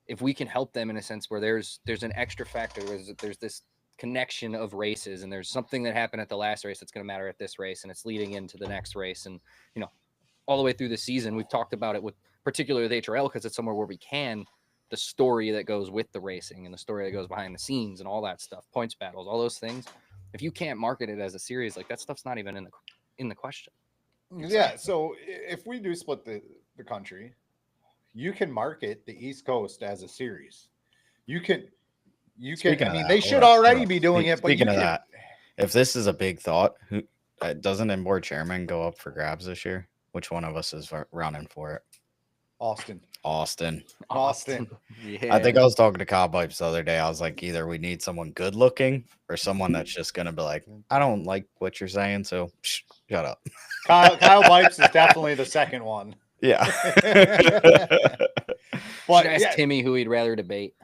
If we can help them in a sense where there's an extra factor, there's this connection of races, and there's something that happened at the last race that's going to matter at this race, and it's leading into the next race, and all the way through the season, we've talked about it with particularly with HRL because it's somewhere where we can. The story that goes with the racing and the story that goes behind the scenes and all that stuff, points battles, all those things. If you can't market it as a series, like that stuff's not even in the question. Yeah. So if we do split the country, you can market the East Coast as a series. You can. Speaking I of mean, that, they hold should up, already hold up. be doing it. But Speaking you of can, that, if this is a big thought, who doesn't inboard chairman go up for grabs this year? Which one of us is running for it? Austin. Yeah. I think I was talking to Kyle Pipes the other day. I was like, either we need someone good looking or someone that's just gonna be like, I don't like what you're saying, so shut up. Kyle Pipes is definitely the second one. Yeah. But should ask Timmy who he'd rather debate.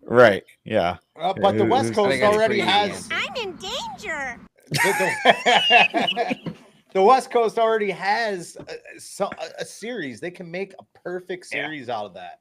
Right. Yeah. But the West Coast already has. I'm in danger. The West Coast already has a series. They can make a perfect series out of that.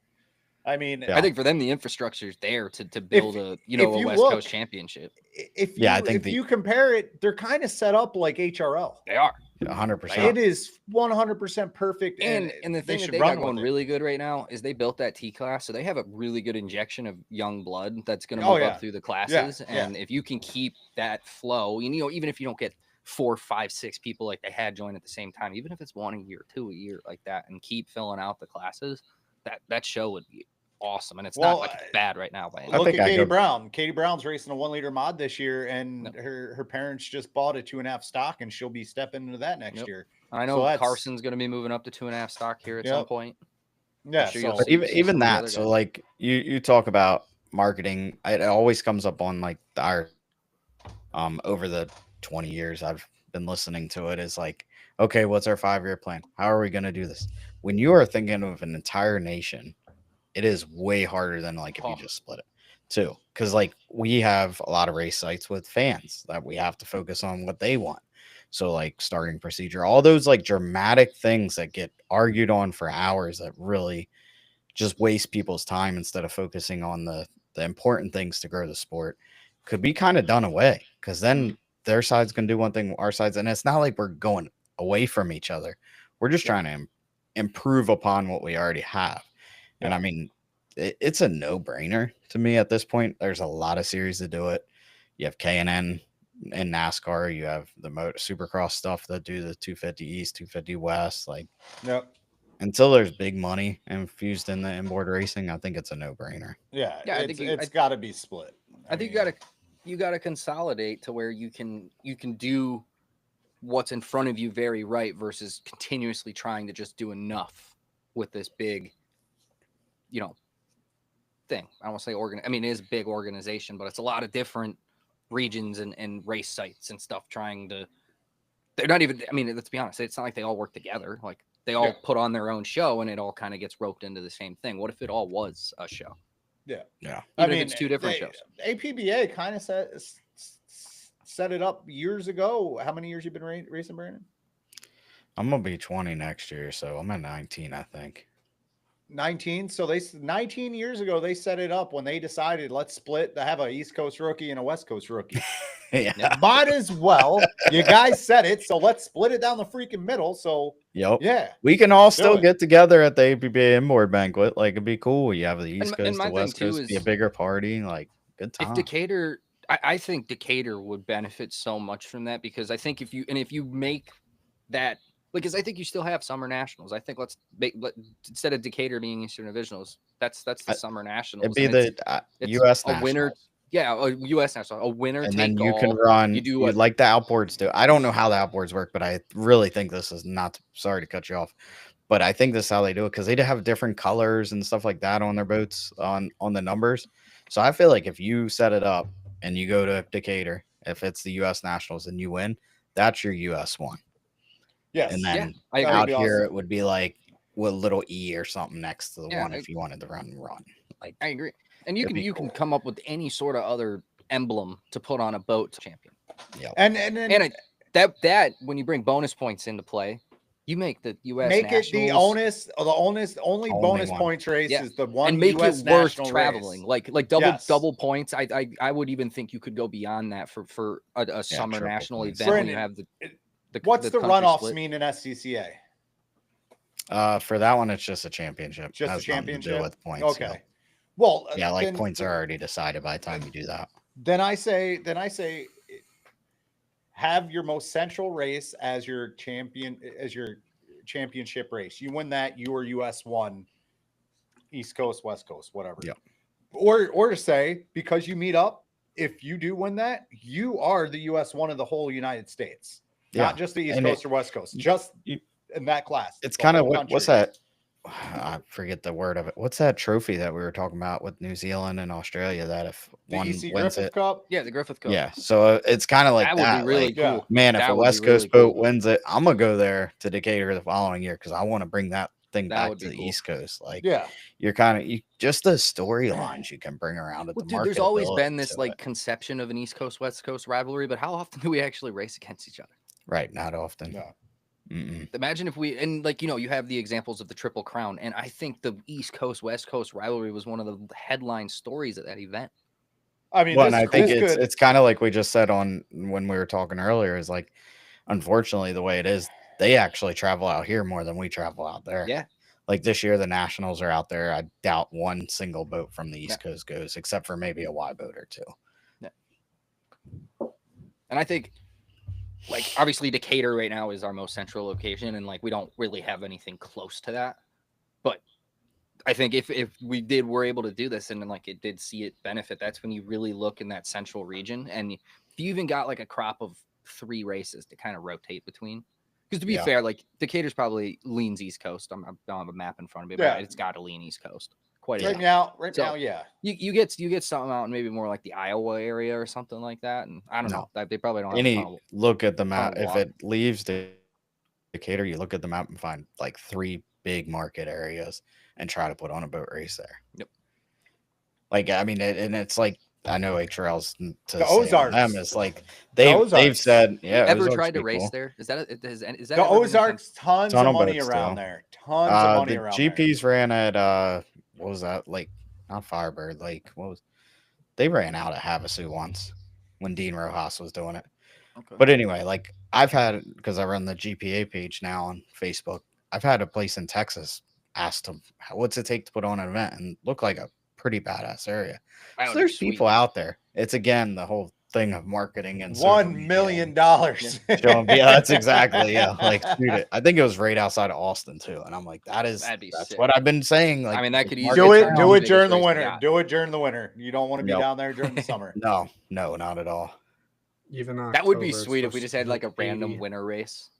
I mean, I think for them the infrastructure is there to build a West Coast championship. If you compare it, they're kind of set up like HRL. They are 100%. It is 100% perfect. And the thing that they got going really good right now is they built that T class, so they have a really good injection of young blood that's going to move up through the classes. And if you can keep that flow, even if you don't get 4, 5, 6 people like they had join at the same time, even if it's 1 a year, 2 a year like that, and keep filling out the classes, that show would be awesome. And it's not like it's bad right now. Look at Katie Brown. Katie Brown's racing a 1 liter mod this year, and her parents just bought a 2.5 stock, and she'll be stepping into that next year. I know Carson's going to be moving up to 2.5 stock here at some point. Yeah. But even that, so like you talk about marketing, it always comes up on like our over the 20 years I've been listening to it, is like, okay, what's our 5-year plan? How are we going to do this? When you are thinking of an entire nation, it is way harder than like if you just split it too. Because like we have a lot of race sites with fans that we have to focus on what they want. So like starting procedure, all those like dramatic things that get argued on for hours that really just waste people's time instead of focusing on the important things to grow the sport could be kind of done away. Because then their side's going to do one thing, our side's, and it's not like we're going away from each other. We're just trying to improve upon what we already have. And I mean, it's a no-brainer to me at this point. There's a lot of series to do it. You have K&N in NASCAR. You have the Supercross stuff that do the 250 East, 250 West. Like, until there's big money infused in the inboard racing, I think it's a no-brainer. Yeah, I think it's got to be split. I think you got to consolidate to where you can do what's in front of you very right versus continuously trying to just do enough with this big, thing. I don't want to say it is a big organization, but it's a lot of different regions and race sites and stuff they're not even, let's be honest, it's not like they all work together. Like they all Yeah. put on their own show, and it all kind of gets roped into the same thing. What if it all was a show? Yeah. Even if it's two different shows. APBA kind of set it up years ago. How many years you been racing, Brandon? I'm gonna be 20 next year, so I'm at 19, I think. 19. So 19 years ago they set it up when they decided let's split to have a East Coast rookie and a West Coast rookie. Yeah. Might as well. You guys said it, so let's split it down the freaking middle. So Yep. yeah, We can all do still it. get together at the APBA inboard banquet. Like, it'd be cool. You have the East and Coast, my the thing West too Coast, be a is bigger party. Like, good if time. Decatur, I think Decatur would benefit so much from that, because I think if you make that, because I think you still have summer nationals. I think instead of Decatur being Eastern Divisionals, that's the summer nationals. It'd be and the it's U.S. a winner. Nationals. Yeah, a U.S. national, a winner And take then you all. can run. You do You what? like the outboards do. I don't know how the outboards work, but I really think this is not. Sorry to cut you off, but I think this is how they do it, because they have different colors and stuff like that on their boats on the numbers. So I feel like if you set it up and you go to Decatur, if it's the U.S. Nationals and you win, that's your U.S. one. yes. And Yeah, then I agree. out be here awesome. it would be like with a little E or something next to the Yeah, one if you wanted to run. Like, I agree. And you It'd can be cool. come up with any sort of other emblem to put on a boat to champion. And That when you bring bonus points into play, you make the U.S. make it the Nationals only Only bonus one. points race Yeah. is the one and make US it worth national traveling. race. Like Yes. double points. I would even think you could go beyond that for a summer triple national points. event when you Brandon, have What's the country runoffs split. mean in SCCA? For that one, it's just a championship. Just a Has nothing to do championship? with points. Okay. Well, Yeah, like then, points are already decided by the time you do that. Then I say, have your most central race as your championship race. You win that, you are US 1, East Coast, West Coast, whatever. Yep. Or to say, because you meet up, if you do win that, you are the US 1 of the whole United States, not Yeah. just the East And Coast or West Coast, just in that class. It's the kind of whole what's country. that? I forget the word of it. What's that trophy that we were talking about with New Zealand and Australia? That if The one EC wins Griffith it, Cup. Yeah, the Griffith Cup. yeah. So it's kind of like that would that. be really like, cool. man, if That a would be West really Coast boat cool. wins it, I'm gonna go there to Decatur the following year because I want to bring that thing That back would to be the cool. East Coast. Like, Yeah. you're kind of just the storylines you can bring around it. Well, The dude, there's always marketability been this to like it. conception of an East Coast West Coast rivalry, but how often do we actually race against each other? Right, not often. No. Mm-mm. Imagine if we, and like, you have the examples of the Triple Crown, and I think the East Coast West Coast rivalry was one of the headline stories at that event. I mean, Well, this, and I think this could, it's kind of like we just said on when we were talking earlier. Is like, unfortunately, the way it is, they actually travel out here more than we travel out there. Yeah. Like this year, the Nationals are out there. I doubt one single boat from the East Coast goes, except for maybe a Y boat or two. Yeah. And I think, like, obviously Decatur right now is our most central location, and like we don't really have anything close to that. But I think if we're able to do this and like it did see it benefit, that's when you really look in that central region. And if you even got like a crop of 3 races to kind of rotate between, because to be fair, like Decatur's probably leans East Coast. I don't have a map in front of me, but it's got to lean East Coast quite a right bit. now, yeah. You get something out in maybe more like the Iowa area or something like that, and I don't know. They probably don't have a ton of, look at the map. If water. it leaves Decatur, you look at the map and find like 3 big market areas and try to put on a boat race there. Yep. Like, I mean, and it's like, I know HRL's to The say on Ozarks. them is like they've said, yeah. Ever Ozarks tried to be race cool. there? Is that is that The ever been a Ozarks? Tons Ton of of money boats around still. there. Tons of money The around GPs ran at what was that? Like, not Firebird, like they ran out at Havasu once when Dean Rojas was doing it. Okay. But anyway, like I've had, because I run the GPA page now on Facebook, I've had a place in Texas ask them, what's it take to put on an event, and look like a pretty badass area. That So would be there's sweet. people out there. It's again the whole thing of marketing and there. social $1 media million. and showing- yeah, that's exactly, yeah. Like, dude, I think it was right outside of Austin too, and I'm like, That'd be that's sick. what I've been saying. Like, I mean, that could market easily Do turn it. out Do the it biggest during the race we winter. got. Do it during the winter. You don't want to be Nope. down there during the summer. No, not at all. Even That would be October, it's sweet if we supposed just to had be like a random 80. winter race.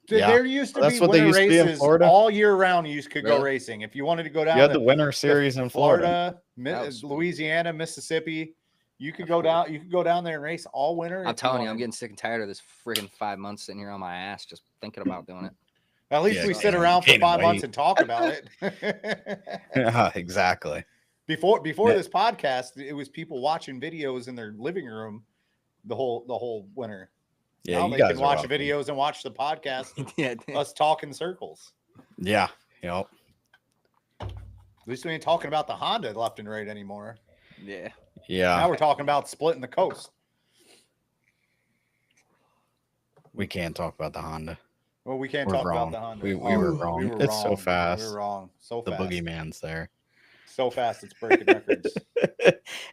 Dude, Yeah. there used to That's be what they winter used to be in races Florida. all year round. You could go Really? racing if you wanted to go down. You had to the winter series in Florida. That was sweet. Louisiana, Mississippi. You could That's go cool. down. You could go down there and race all winter. I'm if telling you, I'm wanted. getting sick and tired of this friggin' 5 months sitting here on my ass just thinking about doing it. At least Yeah, we sit gain- around for gain 5 months weight. and talk about it. Yeah, exactly. Before Yeah. this podcast, it was people watching videos in their living room the whole winter. Yeah, Now you they guys can are watch welcome. videos and watch the podcast of Yeah. us talk in circles. Yeah. Yep. At least we ain't talking about the Honda left and right anymore. Yeah. Yeah. Now we're talking about splitting the coast. We can't talk about the Honda. Well, we can't We're talk wrong. about the Honda. We were wrong. We were It's wrong. so fast. We were wrong. So The fast. boogeyman's there. So fast it's breaking records.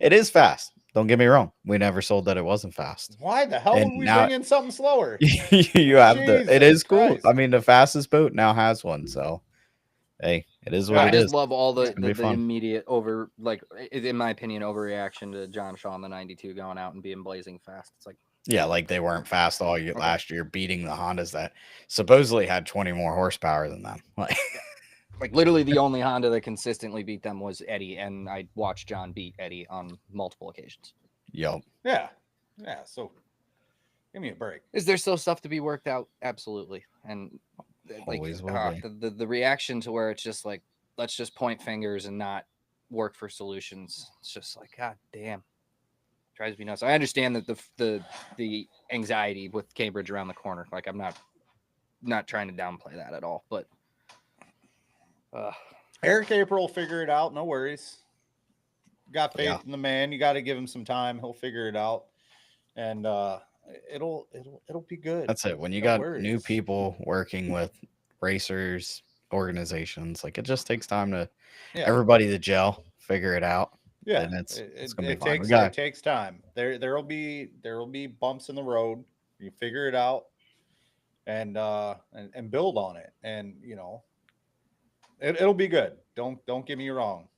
It is fast. Don't get me wrong. We never sold that it wasn't fast. Why the hell And would we now- bring in something slower? You have it Jesus is cool. Christ. I mean, the fastest boat now has one. So, hey, it is what I it just is. love all the, It's gonna be the fun. immediate in my opinion, overreaction to John Shaw in the 92 going out and being blazing fast. It's like, Yeah, like they weren't fast all year Okay. last year, beating the Hondas that supposedly had 20 more horsepower than them. Like, literally the only Honda that consistently beat them was Eddie, and I watched John beat Eddie on multiple occasions. yo, Yeah. Yeah. So give me a break. Is there still stuff to be worked out? Absolutely. And like Always will be. the reaction to where it's just like, let's just point fingers and not work for solutions. It's just like, God damn. Drives me nuts. I understand that the anxiety with Cambridge around the corner. Like, I'm not trying to downplay that at all, but Eric April will figure it out. No worries. Got faith Yeah. in the man. You got to give him some time. He'll figure it out, and it'll be good. that's it. When you No got new worries. people working with racers, organizations, like it just takes time to Yeah. everybody to gel, figure it out. Yeah, and it's gonna be it fun. We takes got- it takes time. There'll be bumps in the road. You figure it out, and build on it, and it'll be good. Don't get me wrong.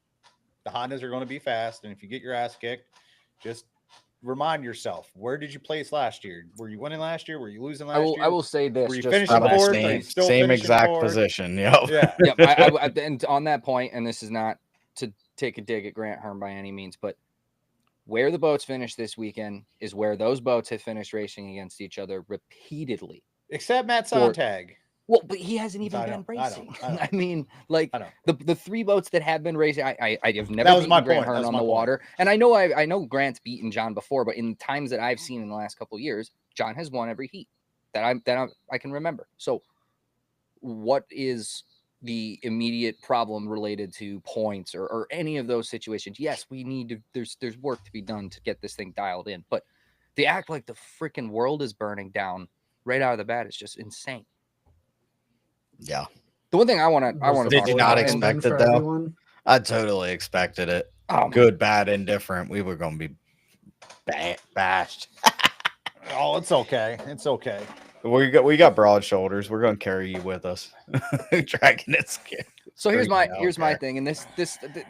The Hondas are going to be fast, and if you get your ass kicked, just remind yourself, where did you place last year? Were you winning last year? Were you losing last year? I will say this. Were you just finishing for that fourth? Are same- you still same finishing exact fourth? position. Yep. Yeah. Yep, and on that point, and this is not to take a dig at Grant Hearn by any means, but where the boats finished this weekend is where those boats have finished racing against each other repeatedly. Except Matt For- Sontag. Well, but he hasn't even I been know, I know, racing. I know. I mean, like I know. the three boats that have been racing, I have never That was beaten my Grant point, Hearn that's on my the point. water, and I know Grant's beaten John before, but in times that I've seen in the last couple of years, John has won every heat that I can remember. So, what is the immediate problem related to points or any of those situations? Yes, we need to. There's work to be done to get this thing dialed in, but to act like the freaking world is burning down right out of the bat is just insane. Yeah. The one thing I want to Did talk you about, not and- expect for it, though? everyone? I totally expected it. Oh, my Good, bad, indifferent. We were going to be bashed. Oh, it's okay. It's okay. We got broad shoulders. We're going to carry you with us. Dragging it. So here's freaking my out thing, and this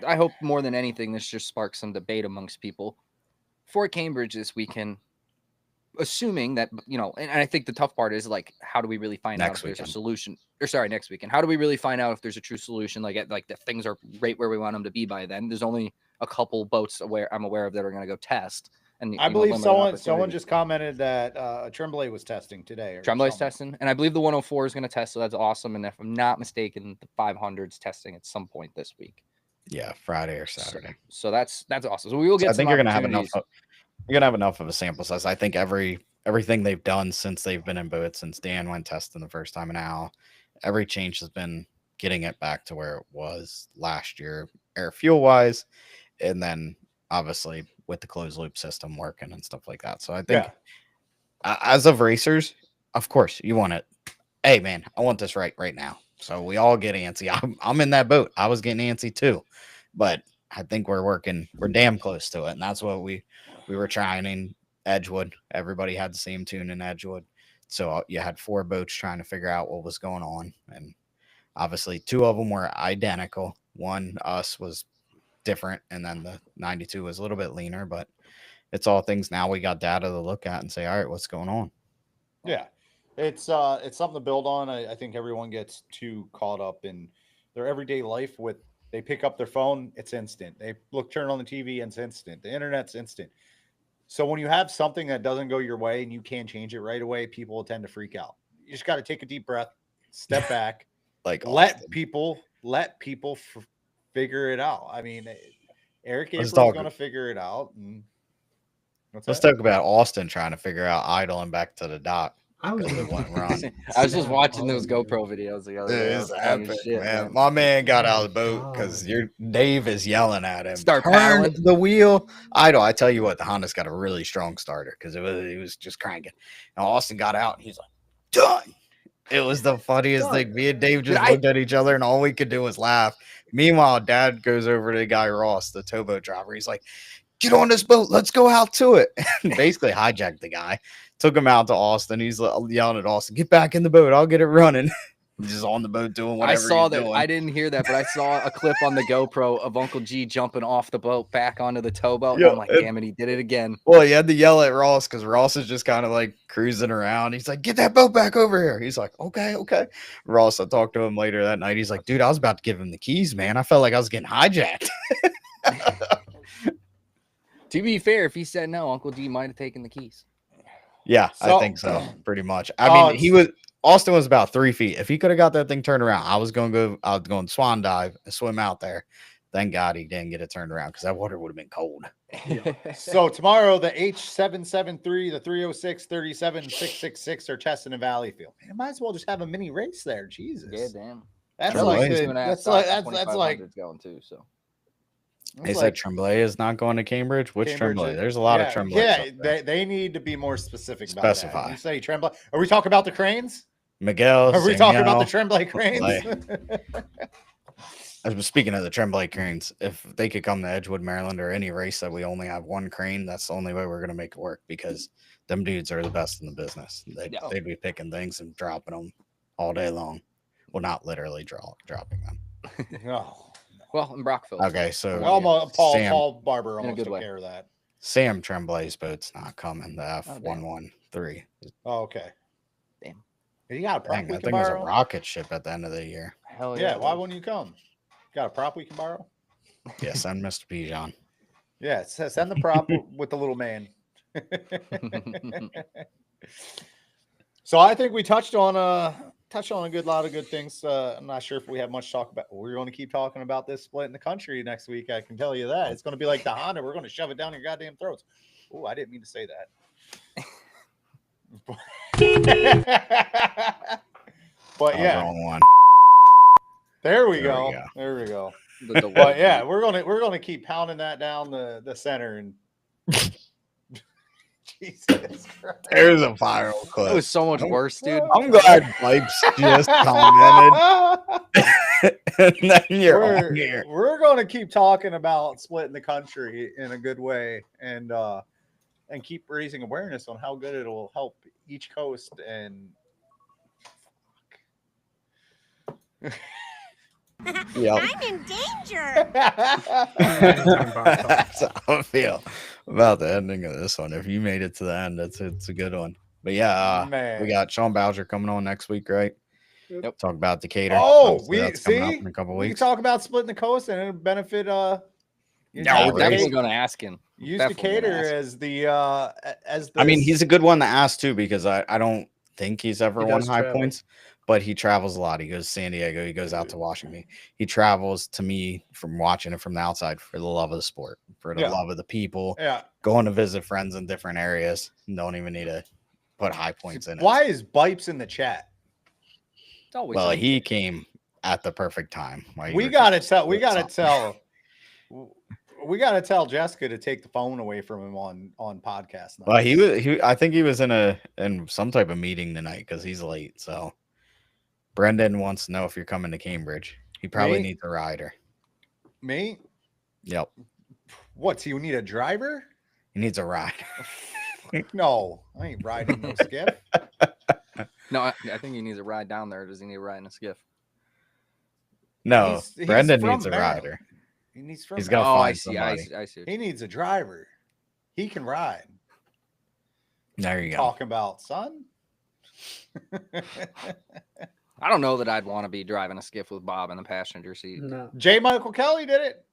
I hope more than anything this just sparks some debate amongst people. For Cambridge this weekend, assuming that and I think the tough part is like, how do we really find out Next if there's weekend. a solution? Or sorry, next weekend. How do we really find out if there's a true solution? Like the things are right where we want them to be by then. There's only a couple boats I'm aware of that are going to go test. And I believe limited someone opportunity. just commented that Tremblay was testing today. or Tremblay's something. testing, and I believe the 104 is going to test, so that's awesome. And if I'm not mistaken, the 500's testing at some point this week. Yeah, Friday or Saturday. So that's awesome. So we will get. I think some you're gonna have enough. opportunities. You're gonna have enough of a sample size. I think everything they've done since they've been in boats, since Dan went testing the first time, and now every change has been getting it back to where it was last year, air fuel wise, and then obviously with the closed loop system working and stuff like that. So I think as of racers, of course you want it. Hey man, I want this right now. So we all get antsy. I'm in that boat. I was getting antsy too, but I think we're damn close to it. And that's what we were trying in Edgewood. Everybody had the same tune in Edgewood. So you had 4 boats trying to figure out what was going on. And obviously 2 of them were identical. One, us, was different. And then the 92 was a little bit leaner, but it's all things now we got data to look at and say, all right, what's going on? Yeah, it's something to build on. I think everyone gets too caught up in their everyday life with they pick up their phone, it's instant. They turn on the TV, it's instant. The internet's instant. So when you have something that doesn't go your way and you can't change it right away, people will tend to freak out. You just got to take a deep breath, step back, Like let Austin. people figure it out. I mean, Eric Let's April's talk- going to figure it out. And what's Let's that? talk about Austin trying to figure out idling back to the dock. I was Because gonna he went wrong. I was just stab watching all those of you. GoPro videos the other It day. I is was funny as epic, shit, man. My man got out of the boat because God. Dave is yelling at him. Start Turn paddling. the wheel. Idle. I tell you what, the Honda's got a really strong starter because it was just cranking. And Austin got out and he's like, done. It was the funniest thing. Me and Dave just looked at each other and all we could do was laugh. Meanwhile, Dad goes over to the guy Ross, the towboat driver. He's like, get on this boat. Let's go out to it. And basically hijacked the guy. Took him out to Austin. He's yelling at Austin, get back in the boat. I'll get it running. Just on the boat doing whatever I saw he's that. doing. I didn't hear that, but I saw a clip on the GoPro of Uncle G jumping off the boat back onto the towboat. Yeah, And I'm like, and- damn it, he did it again. Well, he had to yell at Ross because Ross is just kind of like cruising around. He's like, get that boat back over here. He's like, okay. Ross, I talked to him later that night. He's like, dude, I was about to give him the keys, man. I felt like I was getting hijacked. To be fair, if he said no, Uncle G might have taken the keys. Yeah, So- I think so. Pretty much. I mean, Austin was about 3 feet. If he could have got that thing turned around, I was going to swan dive and swim out there. Thank God he didn't get it turned around because that water would have been cold. So tomorrow, the H773, the 306, 37, 666 are testing in Valleyfield. Man, might as well just have a mini race there. Jesus. Yeah, damn. That's Tremblay. like, Two and a half that's like, stops, that's like, 2500's going too. So They said Tremblay is not going to Cambridge. Which Cambridge, Tremblay? There's a lot of Tremblay. Yeah, they need to be more specific about Specify. that. You say Tremblay. Are we talking about the cranes? Miguel. Are we talking about the Samuel, Tremblay cranes? I was speaking of the Tremblay cranes. If they could come to Edgewood, Maryland, or any race that we only have one crane, that's the only way we're going to make it work because them dudes are the best in the business. They'd be picking things and dropping them all day long. Well, not literally dropping them. Oh. well, in Brockville. Okay, so Almost, Sam- Paul Barber In a almost good took way. care of that. Sam Tremblay's boat's not coming. The damn. F113. Oh, okay. Damn. You got a prop Dang, we that can thing was a borrow? rocket ship at the end of the year. Hell Yeah, why dude. wouldn't you come? Got a prop we can borrow? Yeah, send Mr. Pigeon. Yeah, send the prop with the little man. So I think we touched on a good lot of good things. I'm not sure if we have much to talk about. We're going to keep talking about this split in the country next week. I can tell you that it's going to be like the Honda. We're going to shove it down your goddamn throats. Oh, I didn't mean to say that. But Oh, yeah, wrong one. there we There we go. go. There we go. The But yeah, we're gonna keep pounding that down the center and Jesus Christ. There's a viral It clip. was so much worse, dude. I'm glad Pipes just commented. And then you're on here. we're going to keep talking about splitting the country in a good way and keep raising awareness on how good it'll help each coast and Yep. I'm in danger. That's how I feel about the ending of this one. If you made it to the end, it's a good one. But yeah, Man. we got Sean Bowser coming on next week, right? Yep. Talk about Decatur. Oh, Obviously, we that's coming up see in a couple we can weeks. talk about splitting the coast and it'll benefit No, We're Decatur- definitely going to ask him. use Definitely gonna Decatur ask. as the I mean, he's a good one to ask too because I don't think he's ever He won does high travel. points, but he travels a lot. He goes to San Diego. He goes out to Washington. He travels to me from watching it from the outside for the love of the sport, for the Yeah. love of the people, yeah. going to visit friends in different areas. Don't even need to put high points in it. Why is Bipes in the chat? It's always Well, something. he came at the perfect time. while you We were gotta trying tell. We split gotta something. tell. We gotta tell Jessica to take the phone away from him on podcast. Well, nights. I think he was in some type of meeting tonight because he's late. So Brendan wants to know if you're coming to Cambridge. He probably Me? needs a rider. Me. Yep, What? So you need a driver? he needs a ride. No, I ain't riding no skiff. No, I think he needs a ride down there. Does he need a ride in a skiff? No, He's Brendan from needs a Maryland. rider. He needs from. He's Maryland. gotta Oh, find I see. I somebody. see. I see. He needs a driver. He can ride. There you go. Talking about son. I don't know that I'd want to be driving a skiff with Bob in the passenger seat. No. J. Michael Kelly did it.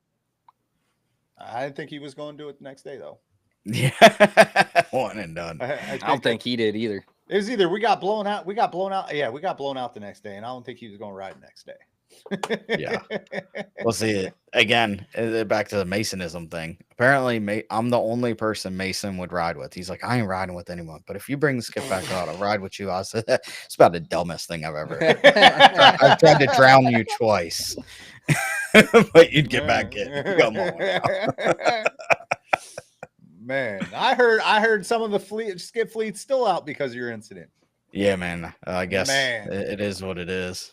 I didn't think he was going to do it the next day though. Yeah, one and done. I I don't think he did either. It was either we got blown out. Yeah, we got blown out the next day, and I don't think he was going to ride the next day. Yeah. We'll see. Again, back to the Masonism thing. Apparently, I'm the only person Mason would ride with. He's like, I ain't riding with anyone. But if you bring Skip back out, I'll ride with you. I said, it's about the dumbest thing I've ever heard. I've tried to drown you twice. But you'd get back in. Come on now. Man, I heard some of the skip fleet's still out because of your incident. Yeah, man. I guess Man. it is what it is.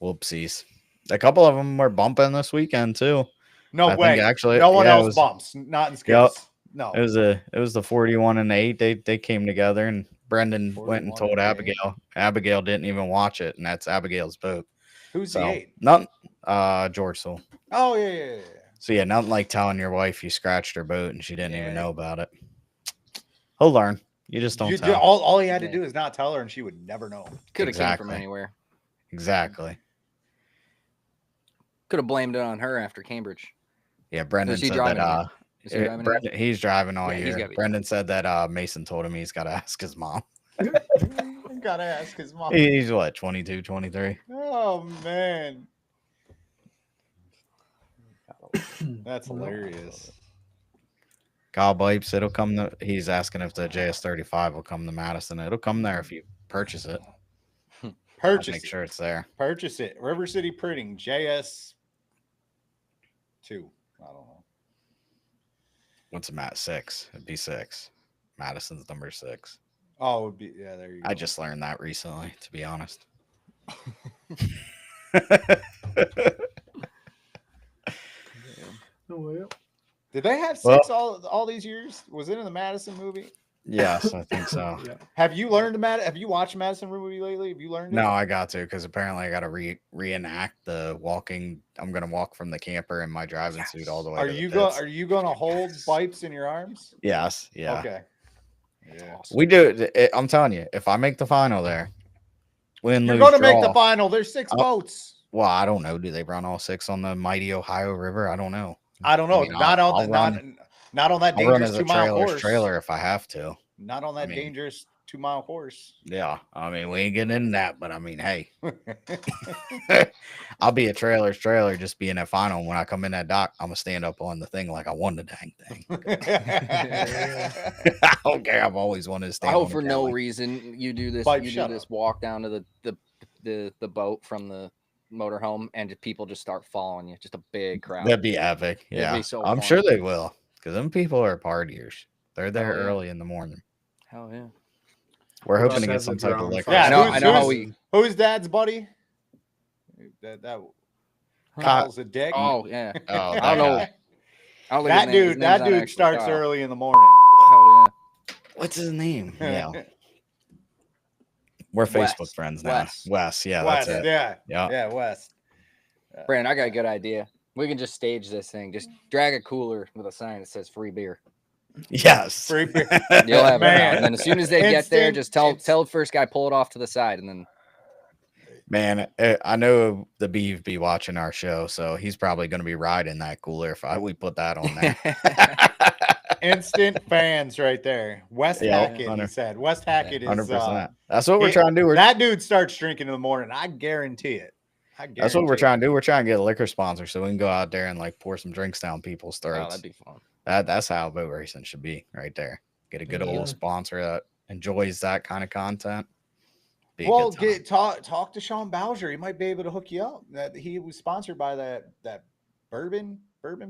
Whoopsies. A couple of them were bumping this weekend too. No I way. think actually, no one yeah, else bumps. Not in skips. Yep. No. It was the 41 and 8. They came together, and Brendan went and 41 told and 8. Abigail. Abigail didn't even watch it, and that's Abigail's boat. Who's So the 8? nothing. George Soul. Oh yeah. So yeah, nothing like telling your wife you scratched her boat and she didn't even know about it. He'll learn. You just don't tell. All he had to do is not tell her, and she would never know. Could have came Exactly. from anywhere. Exactly. Could have blamed it on her after Cambridge. Yeah, Brendan Is he said driving that. Is he driving again? He's driving all Yeah, he's year. gotta be Brendan said that Mason told him he's got to ask his mom. Gotta ask his mom. He's what, 22, 23? Oh man. That's hilarious. Kyle Bipes, it'll come to, he's asking if the JS35 will come to Madison. It'll come there if you purchase it. Purchase Make it. sure it's there. Purchase it. River City Printing JS 2. I don't know. What's a Mat 6? It'd be 6. Madison's number 6. Oh, it would be there you go. I just learned that recently, to be honest. Oh, well. Did they have 6 all these years? Was it in the Madison movie? Yes, I think so. Yeah. Have you learned Have you watched Madison movie lately? Have you learned it? No, I got to because apparently I got to reenact the walking. I'm gonna walk from the camper in my driving suit all the way. Are to the you pits. Are you going to hold Bipes in your arms? Yes. Yeah. Okay. Yeah. We do. I'm telling you, if I make the final there, win, You're lose, going to make draw. the final. There's 6 boats. Well, I don't know. Do they run all 6 on the mighty Ohio River? I don't know. I don't know. I mean, not I'll on run. not on that I'll run dangerous as a 2-mile course. trailer if I have to. Not on that I mean- dangerous 2-mile course. Yeah, I mean we ain't getting into that, but I mean, hey, I'll be a trailer's trailer just being that final. When I come in that dock, I'm gonna stand up on the thing like I won the dang thing. I don't care. I've always wanted to stand. I hope on for the no galley. reason you do this. Bite, You do shut this up. walk down to the boat from the motorhome, and people just start following you. Just a big crowd. That'd be epic. It'd Yeah, be so I'm fun. sure they will because them people are partiers. They're there Oh, yeah. early in the morning. Hell yeah! We're Well, hoping to get that's some a type of ground liquor. fire. Yeah, I know how who's- we. Who's Dad's buddy? That Kyle's a dick. Oh yeah. Oh, I don't know. guy. I don't think his that name- his dude. name's That not dude actually starts Kyle. early in the morning. Hell yeah. What's his name? Yeah, we're Wes. Facebook friends now. Wes. Yeah, West, that's it. yeah, Yeah. yeah, West. Brandon, I got a good idea. We can just stage this thing. Just drag a cooler with a sign that says "free beer." Yes. Free beer. You'll have it. Man. And then as soon as they get there, Instant- just tell the first guy pull it off to the side, and then Man, I know the Beeve be watching our show, so he's probably going to be riding that cooler if we put that on there. Instant fans right there. West Yeah, Hackett, he 100. said. West Hackett is 100%. That's what we're he- trying to do. that dude starts drinking in the morning. I guarantee it. That's what we're trying to do. We're trying to get a liquor sponsor so we can go out there and like pour some drinks down people's oh, throats. that'd be fun. That's how boat racing should be right there. Get a good Yeah. old sponsor that enjoys that kind of content. Be a Well, good time. talk to Sean Bowser. He might be able to hook you up. That he was sponsored by that bourbon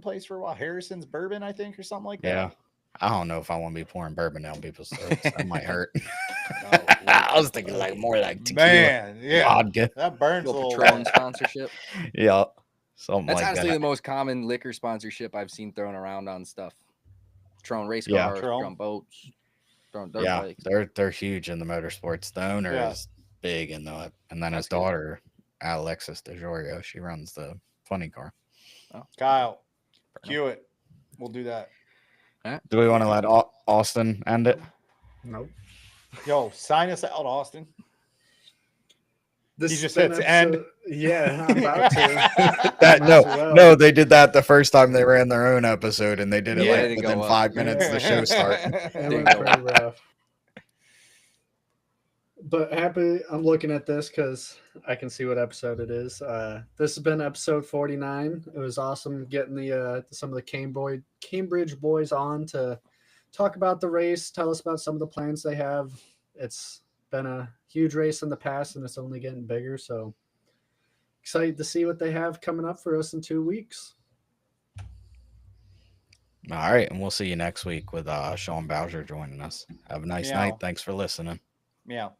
place for a while. Harrison's Bourbon, I think, or something like Yeah. that. I don't know if I want to be pouring bourbon down people's throats. That might hurt. Oh, I was thinking like more like tequila, Man, yeah, vodka. that burns a Little little. Patron sponsorship. Yeah, something That's like honestly that. the most common liquor sponsorship I've seen thrown around on stuff. Patron race Yeah. cars, Patron. Patron boats, Patron dirt Yeah, bikes. they're huge in the motorsports. The owner Yeah. is big in the, and then his That's good. daughter, Alexis DeJorio, she runs the funny car. Kyle, cue it. We'll do that. Do we want to let Austin end it? Nope. Yo, sign us out, Austin. This He just has hits been end. episode- Yeah, I'm about to. That Might as well. no, they did that the first time they ran their own episode, and they did it Yeah, like it didn't within go up. 5 minutes of the show start. It Didn't went go pretty rough. But happy I'm looking at this because I can see what episode it is. This has been episode 49. It was awesome getting the some of the Cambridge boys on to talk about the race, tell us about some of the plans they have. It's been a huge race in the past and it's only getting bigger. So excited to see what they have coming up for us in 2 weeks. All right, and we'll see you next week with Sean Bowser joining us. Have a nice Meow. night. Thanks for listening. Meow.